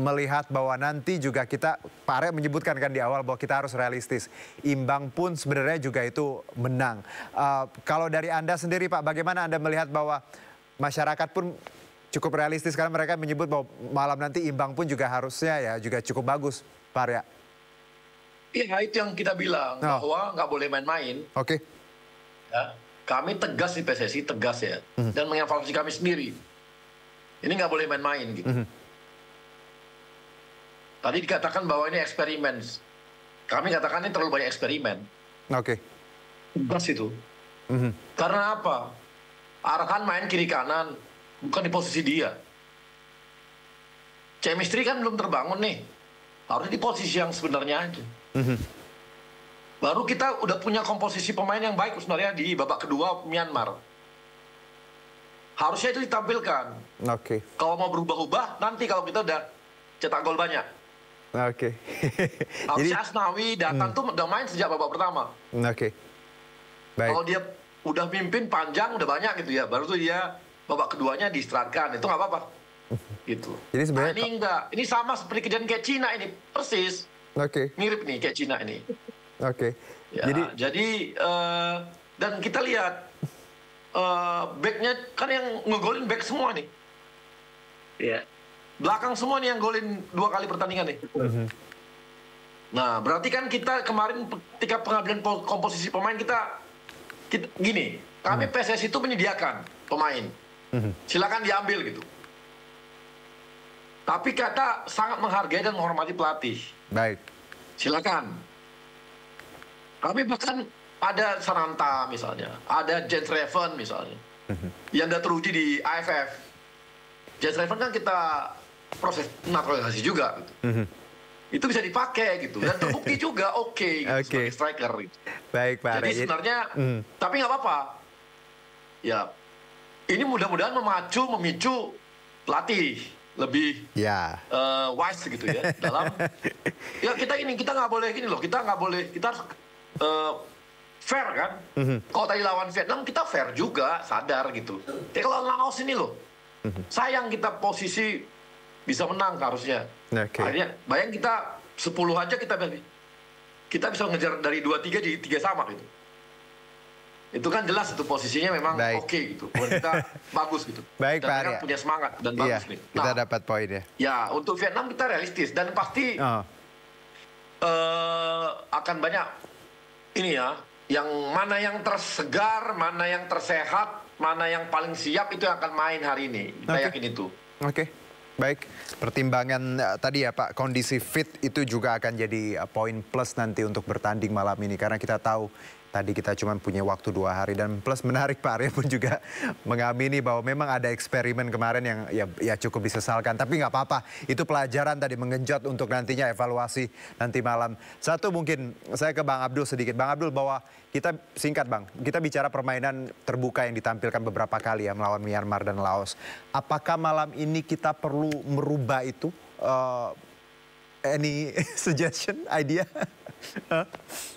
melihat bahwa nanti juga kita, Pak Arya menyebutkan kan di awal bahwa kita harus realistis, imbang pun sebenarnya juga itu menang. Kalau dari Anda sendiri Pak, bagaimana Anda melihat bahwa masyarakat pun cukup realistis, karena mereka menyebut bahwa malam nanti imbang pun juga harusnya ya juga cukup bagus, Pak Arya? Iya, itu yang kita bilang, bahwa nggak boleh main-main. Oke. Ya, kami tegas di PSSI, tegas ya. Dan mengevaluasi kami sendiri. Ini nggak boleh main-main gitu. Tadi dikatakan bahwa ini eksperimen. Kami katakan ini terlalu banyak eksperimen. Oke. Tegas itu. Karena apa? Arhan main kiri kanan, bukan di posisi dia. Chemistry kan belum terbangun nih. Harusnya di posisi yang sebenarnya aja. Baru kita udah punya komposisi pemain yang baik sebenarnya di babak kedua Myanmar. Harusnya itu ditampilkan. Oke. Kalau mau berubah-ubah, nanti kalau kita udah cetak gol banyak. Oke. Harusnya Asnawi datang tuh udah main sejak babak pertama. Oke. Baik. Kalau dia udah mimpin panjang, udah banyak gitu ya, baru tuh dia babak keduanya diistirahatkan. Itu nggak apa-apa. Gitu. Jadi sebenarnya ini enggak. Ini sama seperti kejadian kayak Cina ini, persis. Oke. Mirip nih kayak Cina ini. Oke. Ya, jadi dan kita lihat backnya kan yang ngegolin back semua nih. Iya. Belakang semua nih yang golin 2 kali pertandingan nih. Nah, berarti kan kita kemarin ketika pengambilan komposisi pemain kita gini, kami PSSI itu menyediakan pemain. Silakan diambil gitu. Tapi kita sangat menghargai dan menghormati pelatih. Baik. Silakan. Kami bahkan ada Sananta misalnya, ada Jens Reven misalnya, yang udah teruji di AFF. Jens Reven kan kita proses naturalisasi juga. Gitu. Itu bisa dipakai gitu, dan terbukti juga oke gitu, sebagai striker. Gitu. Baik Pak. Jadi sebenarnya, tapi nggak apa-apa. Ya, ini mudah-mudahan memicu pelatih lebih wise gitu ya dalam ya kita nggak boleh gini loh, kita harus fair kan. Kalau tadi lawan Vietnam kita fair juga, sadar gitu. Tapi kalau Laos ini loh, sayang kita posisi bisa menang harusnya. Akhirnya bayang kita 10 aja kita bisa ngejar dari 2-3 jadi 3 sama gitu. Itu kan jelas itu posisinya memang oke gitu. Buat kita bagus gitu. Baik dan Pak mereka Arya. punya semangat dan bagus nih. Nah, kita dapat poin ya. Ya, untuk Vietnam kita realistis dan pasti akan banyak ini ya, yang mana yang tersegar, mana yang tersehat, mana yang paling siap itu yang akan main hari ini. Kita yakin itu. Oke. Baik, pertimbangan tadi ya Pak, kondisi fit itu juga akan jadi poin plus nanti untuk bertanding malam ini. Karena kita tahu tadi kita cuma punya waktu 2 hari, dan plus menarik Pak Arya pun juga mengamini bahwa memang ada eksperimen kemarin yang ya cukup disesalkan. Tapi nggak apa-apa, itu pelajaran tadi mengenjot untuk nantinya evaluasi nanti malam. Satu mungkin saya ke Bang Abdul sedikit. Bang Abdul, bahwa kita singkat Bang, kita bicara permainan terbuka yang ditampilkan beberapa kali ya melawan Myanmar dan Laos. Apakah malam ini kita perlu merubah itu? Any suggestion, idea?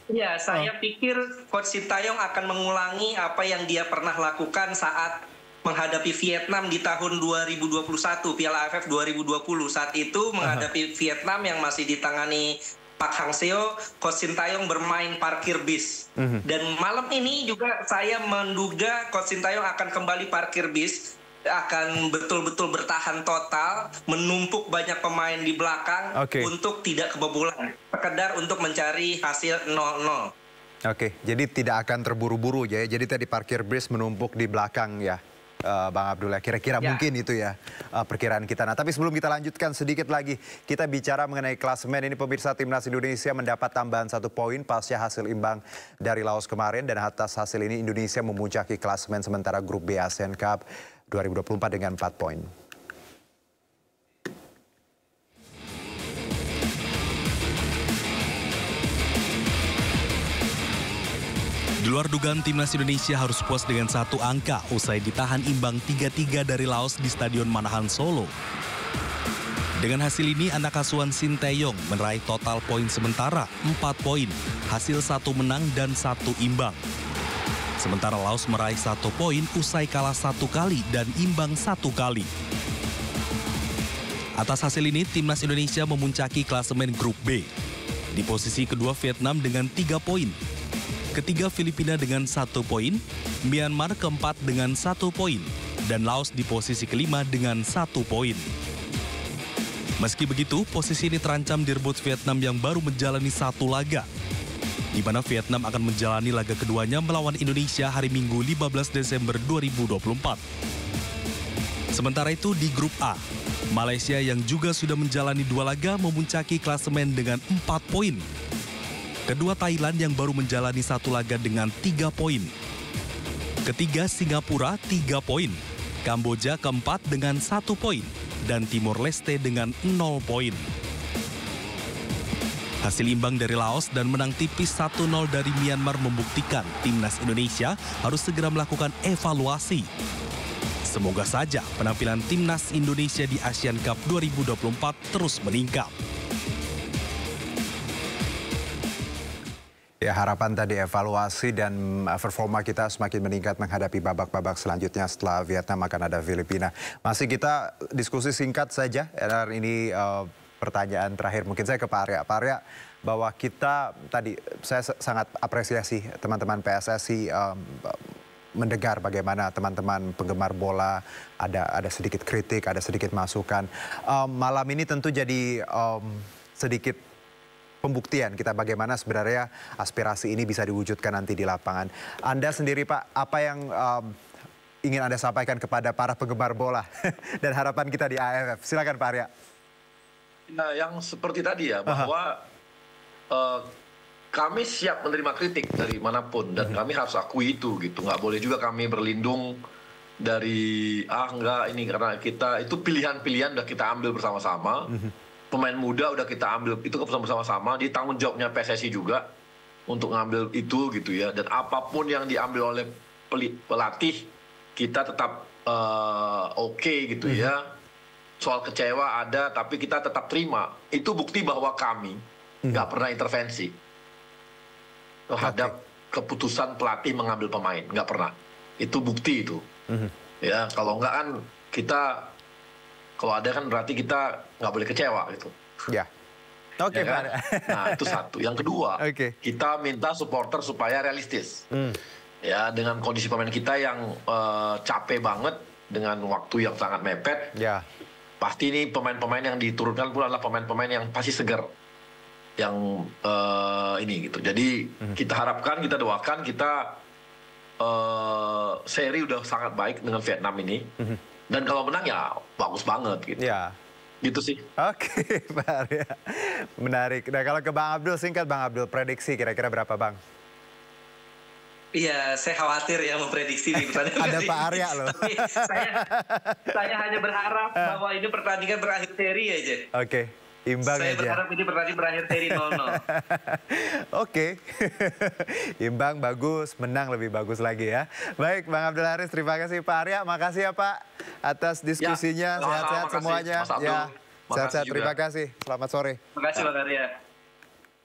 Ya, saya pikir Coach Sintayong akan mengulangi apa yang dia pernah lakukan saat menghadapi Vietnam di tahun 2021, Piala AFF 2020. Saat itu menghadapi Vietnam yang masih ditangani Pak Hang Seo, Coach Sintayong bermain parkir bis. Dan malam ini juga saya menduga Coach Sintayong akan kembali parkir bis akan betul-betul bertahan total, menumpuk banyak pemain di belakang untuk tidak kebobolan, sekedar untuk mencari hasil 0-0. Oke, jadi tidak akan terburu-buru ya. Jadi tadi parkir bis menumpuk di belakang ya, Bang Abdullah. Kira-kira mungkin itu ya perkiraan kita. Nah, tapi sebelum kita lanjutkan sedikit lagi, kita bicara mengenai klasemen ini. Pemirsa, Timnas Indonesia mendapat tambahan 1 poin pasca hasil imbang dari Laos kemarin, dan atas hasil ini Indonesia memuncaki klasemen sementara grup B Asian Cup 2024 dengan 4 poin. Di luar dugaan, Timnas Indonesia harus puas dengan 1 angka usai ditahan imbang 3-3 dari Laos di Stadion Manahan Solo. Dengan hasil ini, anak asuhan Sinteyong meraih total poin sementara 4 poin, hasil 1 menang dan 1 imbang. Sementara Laos meraih 1 poin usai kalah 1 kali dan imbang 1 kali. Atas hasil ini, Timnas Indonesia memuncaki klasemen grup B. Di posisi kedua Vietnam dengan 3 poin. Ketiga Filipina dengan 1 poin, Myanmar keempat dengan 1 poin, dan Laos di posisi kelima dengan 1 poin. Meski begitu, posisi ini terancam direbut Vietnam yang baru menjalani 1 laga, di mana Vietnam akan menjalani laga keduanya melawan Indonesia hari Minggu 15 Desember 2024. Sementara itu di grup A, Malaysia yang juga sudah menjalani 2 laga memuncaki klasemen dengan 4 poin. Kedua Thailand yang baru menjalani 1 laga dengan 3 poin. Ketiga Singapura 3 poin. Kamboja keempat dengan 1 poin. Dan Timor Leste dengan 0 poin. Hasil imbang dari Laos dan menang tipis 1-0 dari Myanmar membuktikan Timnas Indonesia harus segera melakukan evaluasi. Semoga saja penampilan Timnas Indonesia di Asian Cup 2024 terus meningkat. Ya, harapan tadi evaluasi dan performa kita semakin meningkat menghadapi babak-babak selanjutnya. Setelah Vietnam akan ada Filipina. Masih kita diskusi singkat saja. Ini pertanyaan terakhir mungkin saya ke Pak Arya. Pak Arya, bahwa kita tadi saya sangat apresiasi teman-teman PSSI mendengar bagaimana teman-teman penggemar bola ada sedikit kritik, ada sedikit masukan. Malam ini tentu jadi sedikit pembuktian kita bagaimana sebenarnya aspirasi ini bisa diwujudkan nanti di lapangan. Anda sendiri Pak, apa yang ingin Anda sampaikan kepada para penggemar bola dan harapan kita di AFF? Silakan Pak Arya. Nah, yang seperti tadi ya, bahwa kami siap menerima kritik dari manapun dan kami harus akui itu gitu. Nggak boleh juga kami berlindung dari enggak ini karena kita itu pilihan-pilihan udah kita ambil bersama-sama. Pemain muda udah kita ambil itu keputusan bersama-sama. Di tanggung jawabnya PSSI juga untuk ngambil itu gitu ya. Dan apapun yang diambil oleh pelatih kita tetap oke gitu ya. Soal kecewa ada, tapi kita tetap terima. Itu bukti bahwa kami nggak pernah intervensi terhadap keputusan pelatih mengambil pemain. Nggak pernah. Itu bukti itu. Ya, kalau nggak kan kita, kalau ada kan berarti kita nggak boleh kecewa gitu. Ya. Oke, ya kan? Nah, itu satu. Yang kedua, kita minta supporter supaya realistis. Ya, dengan kondisi pemain kita yang capek banget, dengan waktu yang sangat mepet. Ya. Pasti ini pemain-pemain yang diturunkan pun adalah pemain-pemain yang pasti segar, yang ini gitu. Jadi kita harapkan, kita doakan, kita seri udah sangat baik dengan Vietnam ini, dan kalau menang ya bagus banget gitu. Ya. Gitu sih. Oke, Pak Arya. Menarik. Nah, kalau ke Bang Abdul, singkat Bang Abdul, prediksi kira-kira berapa Bang? Iya, saya khawatir ya memprediksi di pertandingan. Ada Pak Arya loh. Tapi saya hanya berharap bahwa ini pertandingan berakhir seri aja. Oke, imbang saya aja. Saya berharap ini pertandingan berakhir seri 0-0. Oke, imbang bagus, menang lebih bagus lagi ya. Baik, Bang Abdul Haris, terima kasih Pak Arya. Makasih ya Pak atas diskusinya. Sehat-sehat semuanya. Ya, sehat-sehat. Terima kasih. Selamat sore. Terima kasih Pak Arya.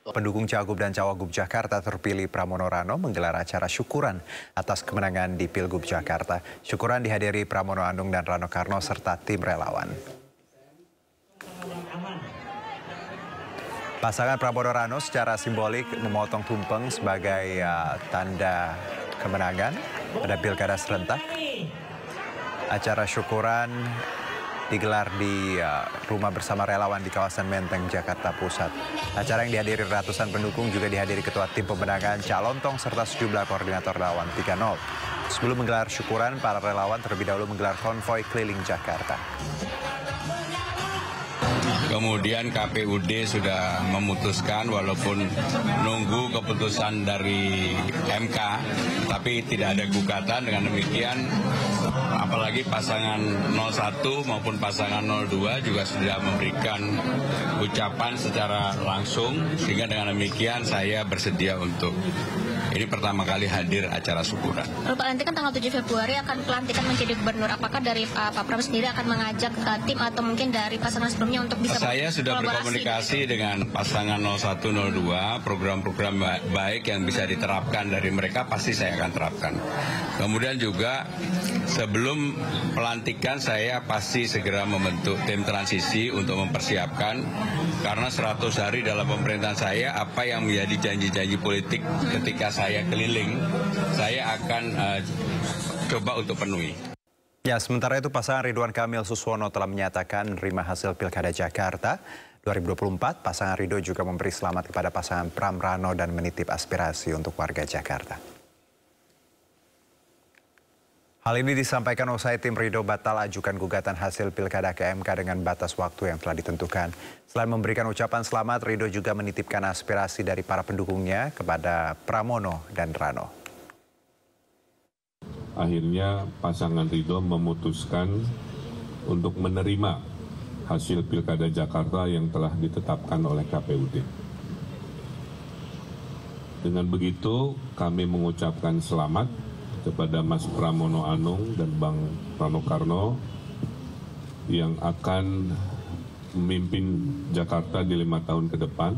Pendukung Cagup dan Cawagup Jakarta terpilih Pramono Rano menggelar acara syukuran atas kemenangan di Pilgub Jakarta. Syukuran dihadiri Pramono Anung dan Rano Karno serta tim relawan. Pasangan Pramono Rano secara simbolik memotong tumpeng sebagai tanda kemenangan pada pilkada serentak. Acara syukuran digelar di rumah bersama relawan di kawasan Menteng, Jakarta Pusat. Acara yang dihadiri ratusan pendukung juga dihadiri Ketua Tim Pemenangan Calontong serta sejumlah koordinator relawan 3-0. Sebelum menggelar syukuran, para relawan terlebih dahulu menggelar konvoi keliling Jakarta. Kemudian KPUD sudah memutuskan walaupun nunggu keputusan dari MK, tapi tidak ada gugatan. Dengan demikian, apalagi pasangan 01 maupun pasangan 02 juga sudah memberikan ucapan secara langsung, sehingga dengan demikian saya bersedia untuk ini pertama kali hadir acara syukuran. Pak, nanti kan tanggal 7 Februari akan pelantikan menjadi gubernur. Apakah dari Pak Prabowo sendiri akan mengajak tim atau mungkin dari pasangan sebelumnya untuk bisa Saya sudah berkomunikasi dengan pasangan 01-02, program-program baik yang bisa diterapkan dari mereka pasti saya akan terapkan. Kemudian juga sebelum pelantikan saya pasti segera membentuk tim transisi untuk mempersiapkan, karena 100 hari dalam pemerintahan saya apa yang menjadi janji-janji politik ketika saya keliling, saya akan coba untuk penuhi. Ya, sementara itu pasangan Ridwan Kamil Suswono telah menyatakan menerima hasil Pilkada Jakarta 2024. Pasangan Ridho juga memberi selamat kepada pasangan Pram Rano dan menitip aspirasi untuk warga Jakarta. Hal ini disampaikan usai tim Ridho batal ajukan gugatan hasil Pilkada ke MK dengan batas waktu yang telah ditentukan. Selain memberikan ucapan selamat, Ridho juga menitipkan aspirasi dari para pendukungnya kepada Pramono dan Rano. Akhirnya pasangan Ridho memutuskan untuk menerima hasil Pilkada Jakarta yang telah ditetapkan oleh KPUD. Dengan begitu kami mengucapkan selamat kepada Mas Pramono Anung dan Bang Rano Karno yang akan memimpin Jakarta di 5 tahun ke depan.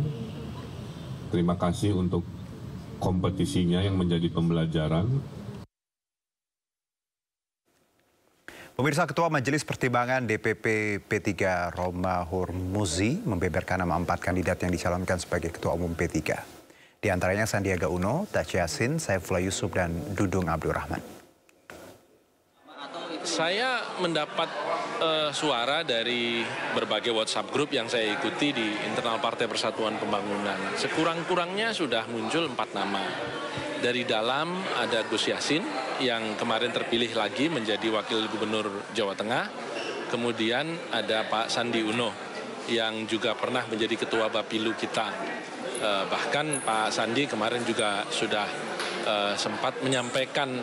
Terima kasih untuk kompetisinya yang menjadi pembelajaran. Pemirsa, Ketua Majelis Pertimbangan DPP P3 Roma Hurmuzi membeberkan nama 4 kandidat yang dicalonkan sebagai Ketua Umum P3. Di antaranya Sandiaga Uno, Taci Yassin, Saifullah Yusuf, dan Dudung Abdul Rahman. Saya mendapat suara dari berbagai WhatsApp grup yang saya ikuti di internal Partai Persatuan Pembangunan. Sekurang-kurangnya sudah muncul 4 nama. Dari dalam ada Gus Yassin yang kemarin terpilih lagi menjadi Wakil Gubernur Jawa Tengah. Kemudian ada Pak Sandi Uno yang juga pernah menjadi Ketua Bapilu kita. Bahkan Pak Sandi kemarin juga sudah sempat menyampaikan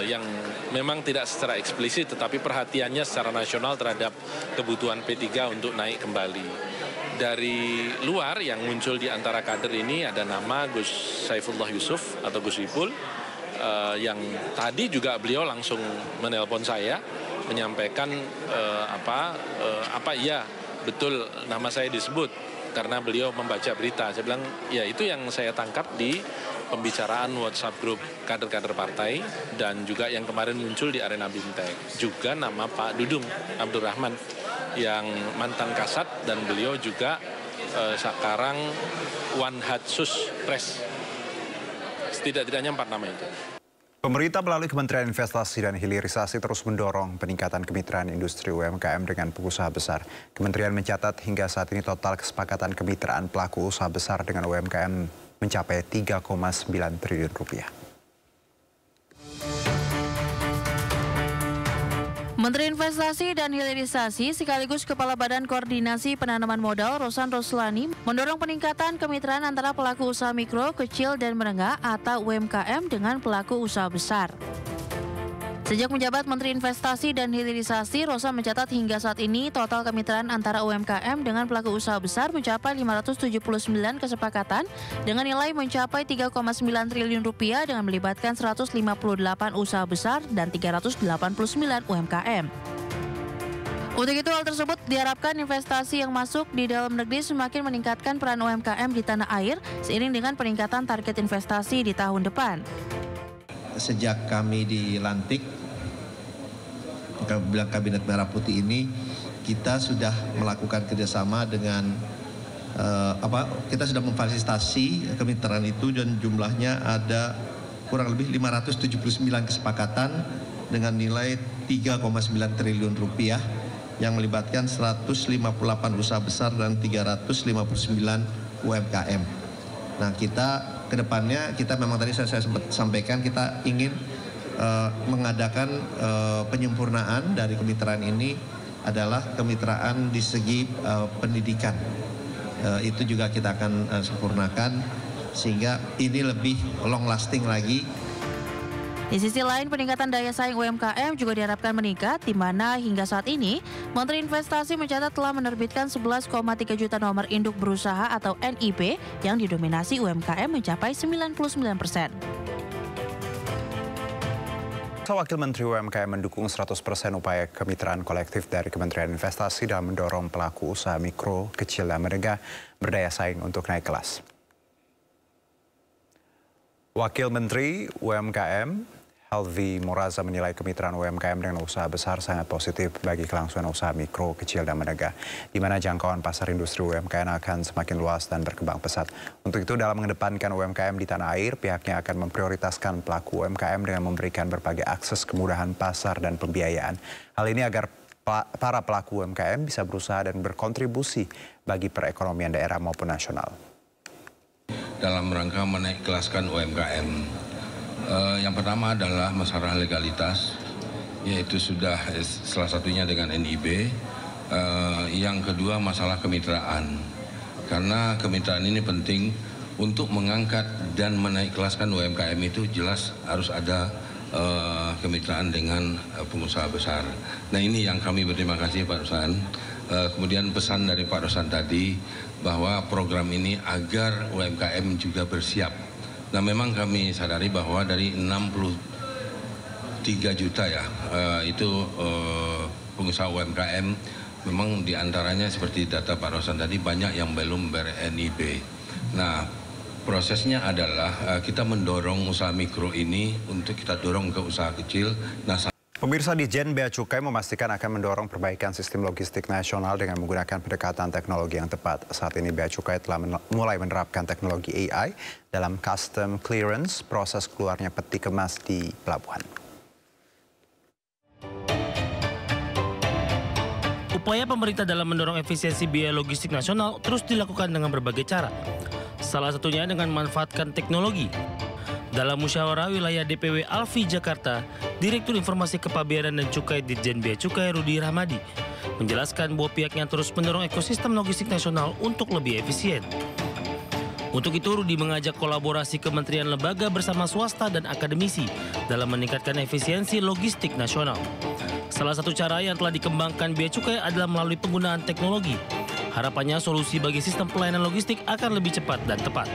yang memang tidak secara eksplisit tetapi perhatiannya secara nasional terhadap kebutuhan P3 untuk naik kembali. Dari luar yang muncul di antara kader ini ada nama Gus Saifullah Yusuf atau Gus Ipul yang tadi juga beliau langsung menelpon saya menyampaikan apa iya betul nama saya disebut karena beliau membaca berita. Saya bilang ya itu yang saya tangkap di pembicaraan WhatsApp grup kader-kader partai dan juga yang kemarin muncul di arena Bimtek. Juga nama Pak Dudung Abdul Rahman yang mantan Kasat dan beliau juga sekarang Wanhatsus Press. Setidak-tidaknya 4 nama itu. Pemerintah melalui Kementerian Investasi dan Hilirisasi terus mendorong peningkatan kemitraan industri UMKM dengan pengusaha besar. Kementerian mencatat hingga saat ini total kesepakatan kemitraan pelaku usaha besar dengan UMKM mencapai 3,9 triliun rupiah. Menteri Investasi dan Hilirisasi sekaligus Kepala Badan Koordinasi Penanaman Modal Rosan Roslani mendorong peningkatan kemitraan antara pelaku usaha mikro, kecil, dan menengah atau UMKM dengan pelaku usaha besar. Sejak menjabat Menteri Investasi dan Hilirisasi, Rosan mencatat hingga saat ini total kemitraan antara UMKM dengan pelaku usaha besar mencapai 579 kesepakatan dengan nilai mencapai 3,9 triliun rupiah dengan melibatkan 158 usaha besar dan 389 UMKM. Untuk itu hal tersebut diharapkan investasi yang masuk di dalam negeri semakin meningkatkan peran UMKM di tanah air seiring dengan peningkatan target investasi di tahun depan. Sejak kami dilantik Kabinet Merah Putih ini, kita sudah melakukan kerjasama dengan kita sudah memfasilitasi kemitraan itu dan jumlahnya ada kurang lebih 579 kesepakatan dengan nilai 3,9 triliun rupiah yang melibatkan 158 usaha besar dan 359 UMKM. Nah, kita ke depannya kita memang tadi saya sempat sampaikan kita ingin mengadakan penyempurnaan dari kemitraan ini adalah kemitraan di segi pendidikan. Itu juga kita akan sempurnakan sehingga ini lebih long lasting lagi. Di sisi lain, peningkatan daya saing UMKM juga diharapkan meningkat, di mana hingga saat ini Menteri Investasi mencatat telah menerbitkan 11,3 juta nomor induk berusaha atau NIB yang didominasi UMKM mencapai 99%. Wakil Menteri UMKM mendukung 100% upaya kemitraan kolektif dari Kementerian Investasi dalam mendorong pelaku usaha mikro, kecil, dan menengah berdaya saing untuk naik kelas. Wakil Menteri UMKM Helvi Moraza menilai kemitraan UMKM dengan usaha besar sangat positif bagi kelangsungan usaha mikro, kecil, dan menengah, di mana jangkauan pasar industri UMKM akan semakin luas dan berkembang pesat. Untuk itu, dalam mengedepankan UMKM di tanah air, pihaknya akan memprioritaskan pelaku UMKM dengan memberikan berbagai akses kemudahan pasar dan pembiayaan. Hal ini agar para pelaku UMKM bisa berusaha dan berkontribusi bagi perekonomian daerah maupun nasional. Dalam rangka menaik kelaskan UMKM, yang pertama adalah masalah legalitas, yaitu sudah salah satunya dengan NIB. Yang kedua masalah kemitraan, karena kemitraan ini penting untuk mengangkat dan menaik kelaskan UMKM itu jelas harus ada kemitraan dengan pengusaha besar. Nah, ini yang kami berterima kasih Pak Rosan. Kemudian pesan dari Pak Rosan tadi bahwa program ini agar UMKM juga bersiap. Nah, memang kami sadari bahwa dari 63 juta ya, itu pengusaha UMKM, memang diantaranya seperti data Pak Rosan tadi banyak yang belum ber-NIB. Nah, prosesnya adalah kita mendorong usaha mikro ini untuk kita dorong ke usaha kecil. Nah, Pemirsa, Ditjen Bea Cukai memastikan akan mendorong perbaikan sistem logistik nasional dengan menggunakan pendekatan teknologi yang tepat. Saat ini Bea Cukai telah mulai menerapkan teknologi AI dalam custom clearance, proses keluarnya peti kemas di pelabuhan. Upaya pemerintah dalam mendorong efisiensi biaya logistik nasional terus dilakukan dengan berbagai cara. Salah satunya dengan memanfaatkan teknologi. Dalam musyawarah wilayah DPW Alfi Jakarta, Direktur Informasi Kepabeanan dan Cukai Ditjen Bea Cukai Rudi Rahmadi menjelaskan bahwa pihaknya terus mendorong ekosistem logistik nasional untuk lebih efisien. Untuk itu, Rudi mengajak kolaborasi kementerian lembaga bersama swasta dan akademisi dalam meningkatkan efisiensi logistik nasional. Salah satu cara yang telah dikembangkan Bea Cukai adalah melalui penggunaan teknologi. Harapannya solusi bagi sistem pelayanan logistik akan lebih cepat dan tepat.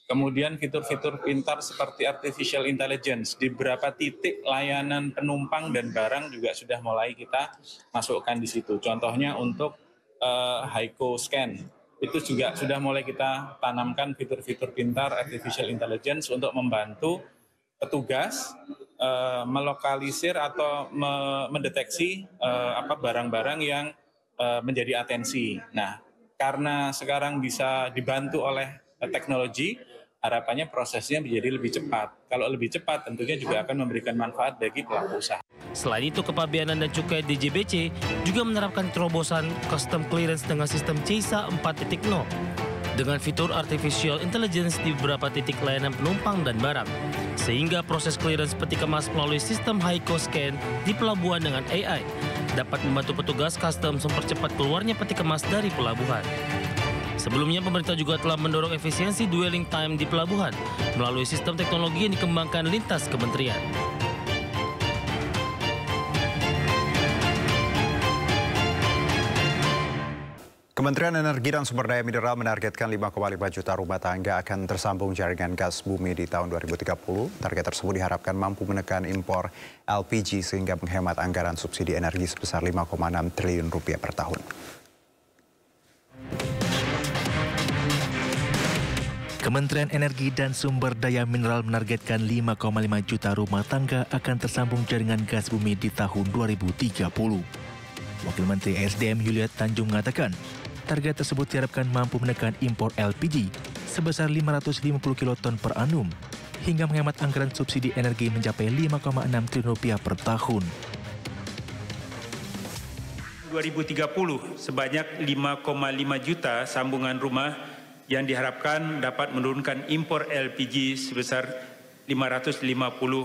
Kemudian fitur-fitur pintar seperti artificial intelligence di beberapa titik layanan penumpang dan barang juga sudah mulai kita masukkan di situ. Contohnya untuk HICO scan, itu juga sudah mulai kita tanamkan fitur-fitur pintar artificial intelligence untuk membantu petugas melokalisir atau mendeteksi barang-barang yang menjadi atensi. Nah, karena sekarang bisa dibantu oleh teknologi, harapannya prosesnya menjadi lebih cepat. Kalau lebih cepat tentunya juga akan memberikan manfaat bagi pelaku usaha. Selain itu, Kepabeanan dan Cukai DJBC juga menerapkan terobosan custom clearance dengan sistem CISA 4.0 dengan fitur artificial intelligence di beberapa titik layanan penumpang dan barang, sehingga proses clearance peti kemas melalui sistem HICO scan di pelabuhan dengan AI dapat membantu petugas custom mempercepat keluarnya peti kemas dari pelabuhan. Sebelumnya, pemerintah juga telah mendorong efisiensi dwelling time di pelabuhan melalui sistem teknologi yang dikembangkan lintas kementerian. Kementerian Energi dan Sumber Daya Mineral menargetkan 5,5 juta rumah tangga akan tersambung jaringan gas bumi di tahun 2030. Target tersebut diharapkan mampu menekan impor LPG sehingga menghemat anggaran subsidi energi sebesar 5,6 triliun rupiah per tahun. Kementerian Energi dan Sumber Daya Mineral menargetkan 5,5 juta rumah tangga akan tersambung jaringan gas bumi di tahun 2030. Wakil Menteri SDM Yuliat Tanjung mengatakan, target tersebut diharapkan mampu menekan impor LPG sebesar 550 kiloton per annum hingga menghemat anggaran subsidi energi mencapai 5,6 triliun rupiah per tahun. 2030 sebanyak 5,5 juta sambungan rumah yang diharapkan dapat menurunkan impor LPG sebesar 550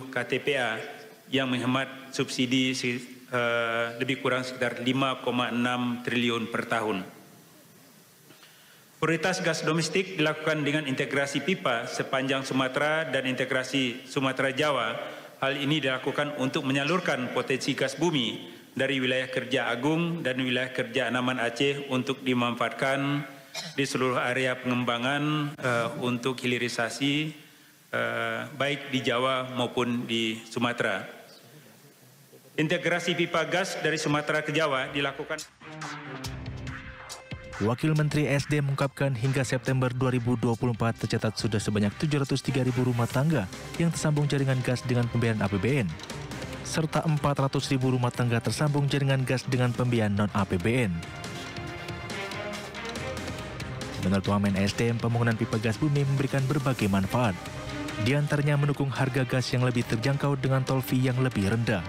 KTPA yang menghemat subsidi lebih kurang sekitar 5,6 triliun per tahun. Prioritas gas domestik dilakukan dengan integrasi pipa sepanjang Sumatera dan integrasi Sumatera Jawa. Hal ini dilakukan untuk menyalurkan potensi gas bumi dari wilayah kerja Agung dan wilayah kerja Andaman Aceh untuk dimanfaatkan di seluruh area pengembangan untuk hilirisasi baik di Jawa maupun di Sumatera. Integrasi pipa gas dari Sumatera ke Jawa dilakukan. Wakil Menteri SDM mengungkapkan hingga September 2024 tercatat sudah sebanyak 703.000 rumah tangga yang tersambung jaringan gas dengan pembiayaan APBN, serta 400.000 rumah tangga tersambung jaringan gas dengan pembiayaan non-APBN. Menurut Wamen SDM, pembangunan pipa gas bumi memberikan berbagai manfaat. Di antaranya mendukung harga gas yang lebih terjangkau dengan tol fee yang lebih rendah.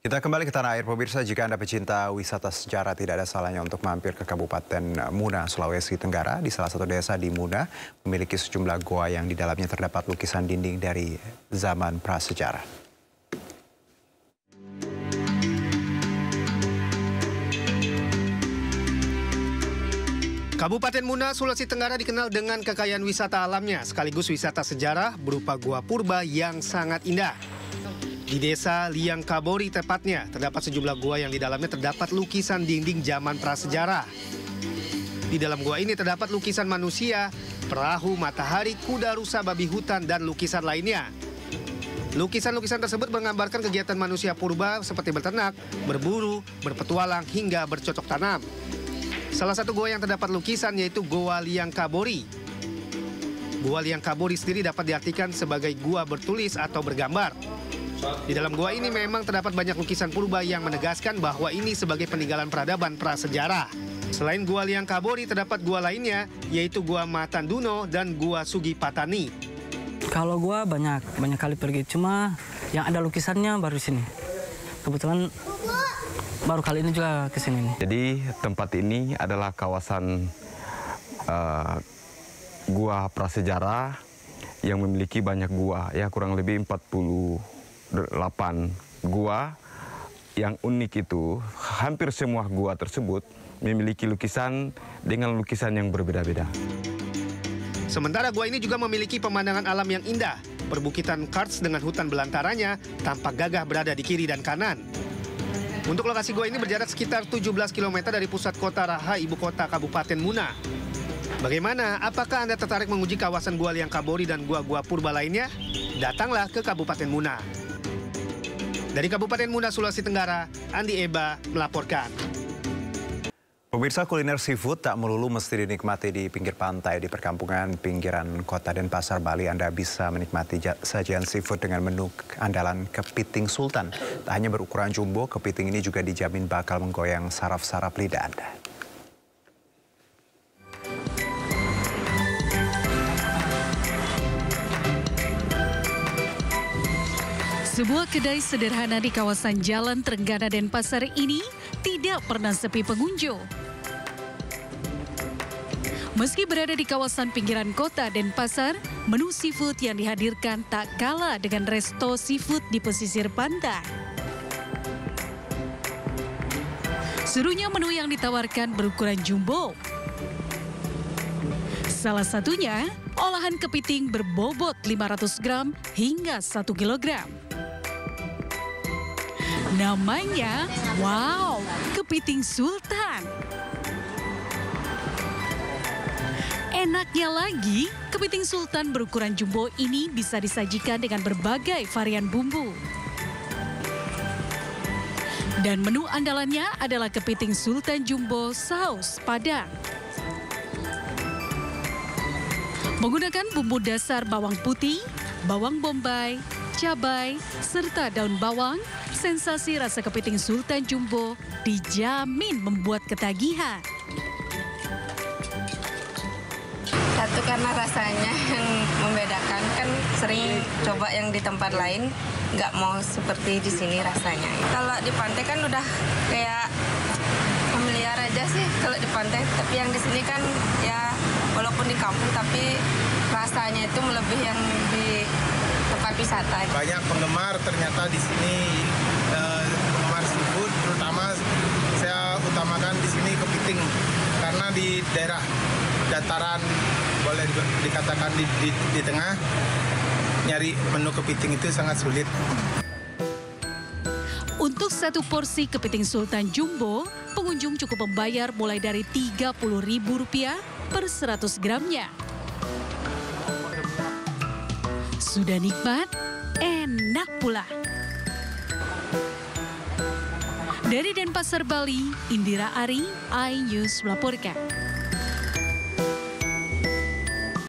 Kita kembali ke tanah air, pemirsa. Jika Anda pecinta wisata sejarah, tidak ada salahnya untuk mampir ke Kabupaten Muna, Sulawesi Tenggara. Di salah satu desa di Muna, memiliki sejumlah goa yang di dalamnya terdapat lukisan dinding dari zaman prasejarah. Kabupaten Muna, Sulawesi Tenggara dikenal dengan kekayaan wisata alamnya, sekaligus wisata sejarah berupa gua purba yang sangat indah. Di desa Liang Kabori tepatnya, terdapat sejumlah gua yang di dalamnya terdapat lukisan dinding zaman prasejarah. Di dalam gua ini terdapat lukisan manusia, perahu, matahari, kuda rusa, babi hutan, dan lukisan lainnya. Lukisan-lukisan tersebut menggambarkan kegiatan manusia purba seperti berternak, berburu, berpetualang, hingga bercocok tanam. Salah satu gua yang terdapat lukisan yaitu Goa Liang Kabori. Gua Liang Kabori sendiri dapat diartikan sebagai gua bertulis atau bergambar. Di dalam gua ini memang terdapat banyak lukisan purba yang menegaskan bahwa ini sebagai peninggalan peradaban prasejarah. Selain Gua Liang Kabori, terdapat gua lainnya, yaitu Gua Matanduno dan Gua Sugi Patani. Kalau gua banyak kali pergi, cuma yang ada lukisannya baru di sini. Kebetulan baru kali ini juga ke sini. Jadi tempat ini adalah kawasan gua prasejarah yang memiliki banyak gua, ya kurang lebih 48 gua. Yang unik itu hampir semua gua tersebut memiliki lukisan dengan lukisan yang berbeda-beda. Sementara gua ini juga memiliki pemandangan alam yang indah. Perbukitan karst dengan hutan belantaranya tampak gagah berada di kiri dan kanan. Untuk lokasi gua ini berjarak sekitar 17 km dari pusat kota Raha, ibu kota Kabupaten Muna. Bagaimana? Apakah Anda tertarik menguji kawasan Gua Liang Kabori dan gua-gua purba lainnya? Datanglah ke Kabupaten Muna. Dari Kabupaten Muna, Sulawesi Tenggara, Andi Eba melaporkan. Pemirsa, kuliner seafood tak melulu mesti dinikmati di pinggir pantai. Di perkampungan pinggiran kota Denpasar, Bali, Anda bisa menikmati sajian seafood dengan menu andalan kepiting sultan. Tak hanya berukuran jumbo, kepiting ini juga dijamin bakal menggoyang saraf-saraf lidah Anda. Sebuah kedai sederhana di kawasan Jalan Trenggana Denpasar ini tidak pernah sepi pengunjung. Meski berada di kawasan pinggiran kota Denpasar, menu seafood yang dihadirkan tak kalah dengan resto seafood di pesisir pantai. Serunya menu yang ditawarkan berukuran jumbo. Salah satunya, olahan kepiting berbobot 500 gram hingga 1 kilogram. Namanya, wow, kepiting sultan. Enaknya lagi, kepiting sultan berukuran jumbo ini bisa disajikan dengan berbagai varian bumbu. Dan menu andalannya adalah kepiting sultan jumbo saus padang. Menggunakan bumbu dasar bawang putih, bawang bombay, cabai, serta daun bawang, sensasi rasa kepiting sultan jumbo dijamin membuat ketagihan. Satu karena rasanya yang membedakan, kan sering coba yang di tempat lain, nggak mau seperti di sini rasanya. Kalau di pantai kan udah kayak familiar aja sih kalau di pantai, tapi yang di sini kan ya walaupun di kampung tapi rasanya itu melebihi yang di tempat wisata. Banyak penggemar ternyata di sini, penggemar seafood, terutama saya utamakan di sini kepiting karena di daerah dataran, boleh dikatakan di tengah, nyari menu kepiting itu sangat sulit. Untuk satu porsi kepiting sultan jumbo, pengunjung cukup membayar mulai dari Rp30.000 per 100 gramnya. Sudah nikmat, enak pula. Dari Denpasar, Bali, Indira Ari, iNews melaporkan.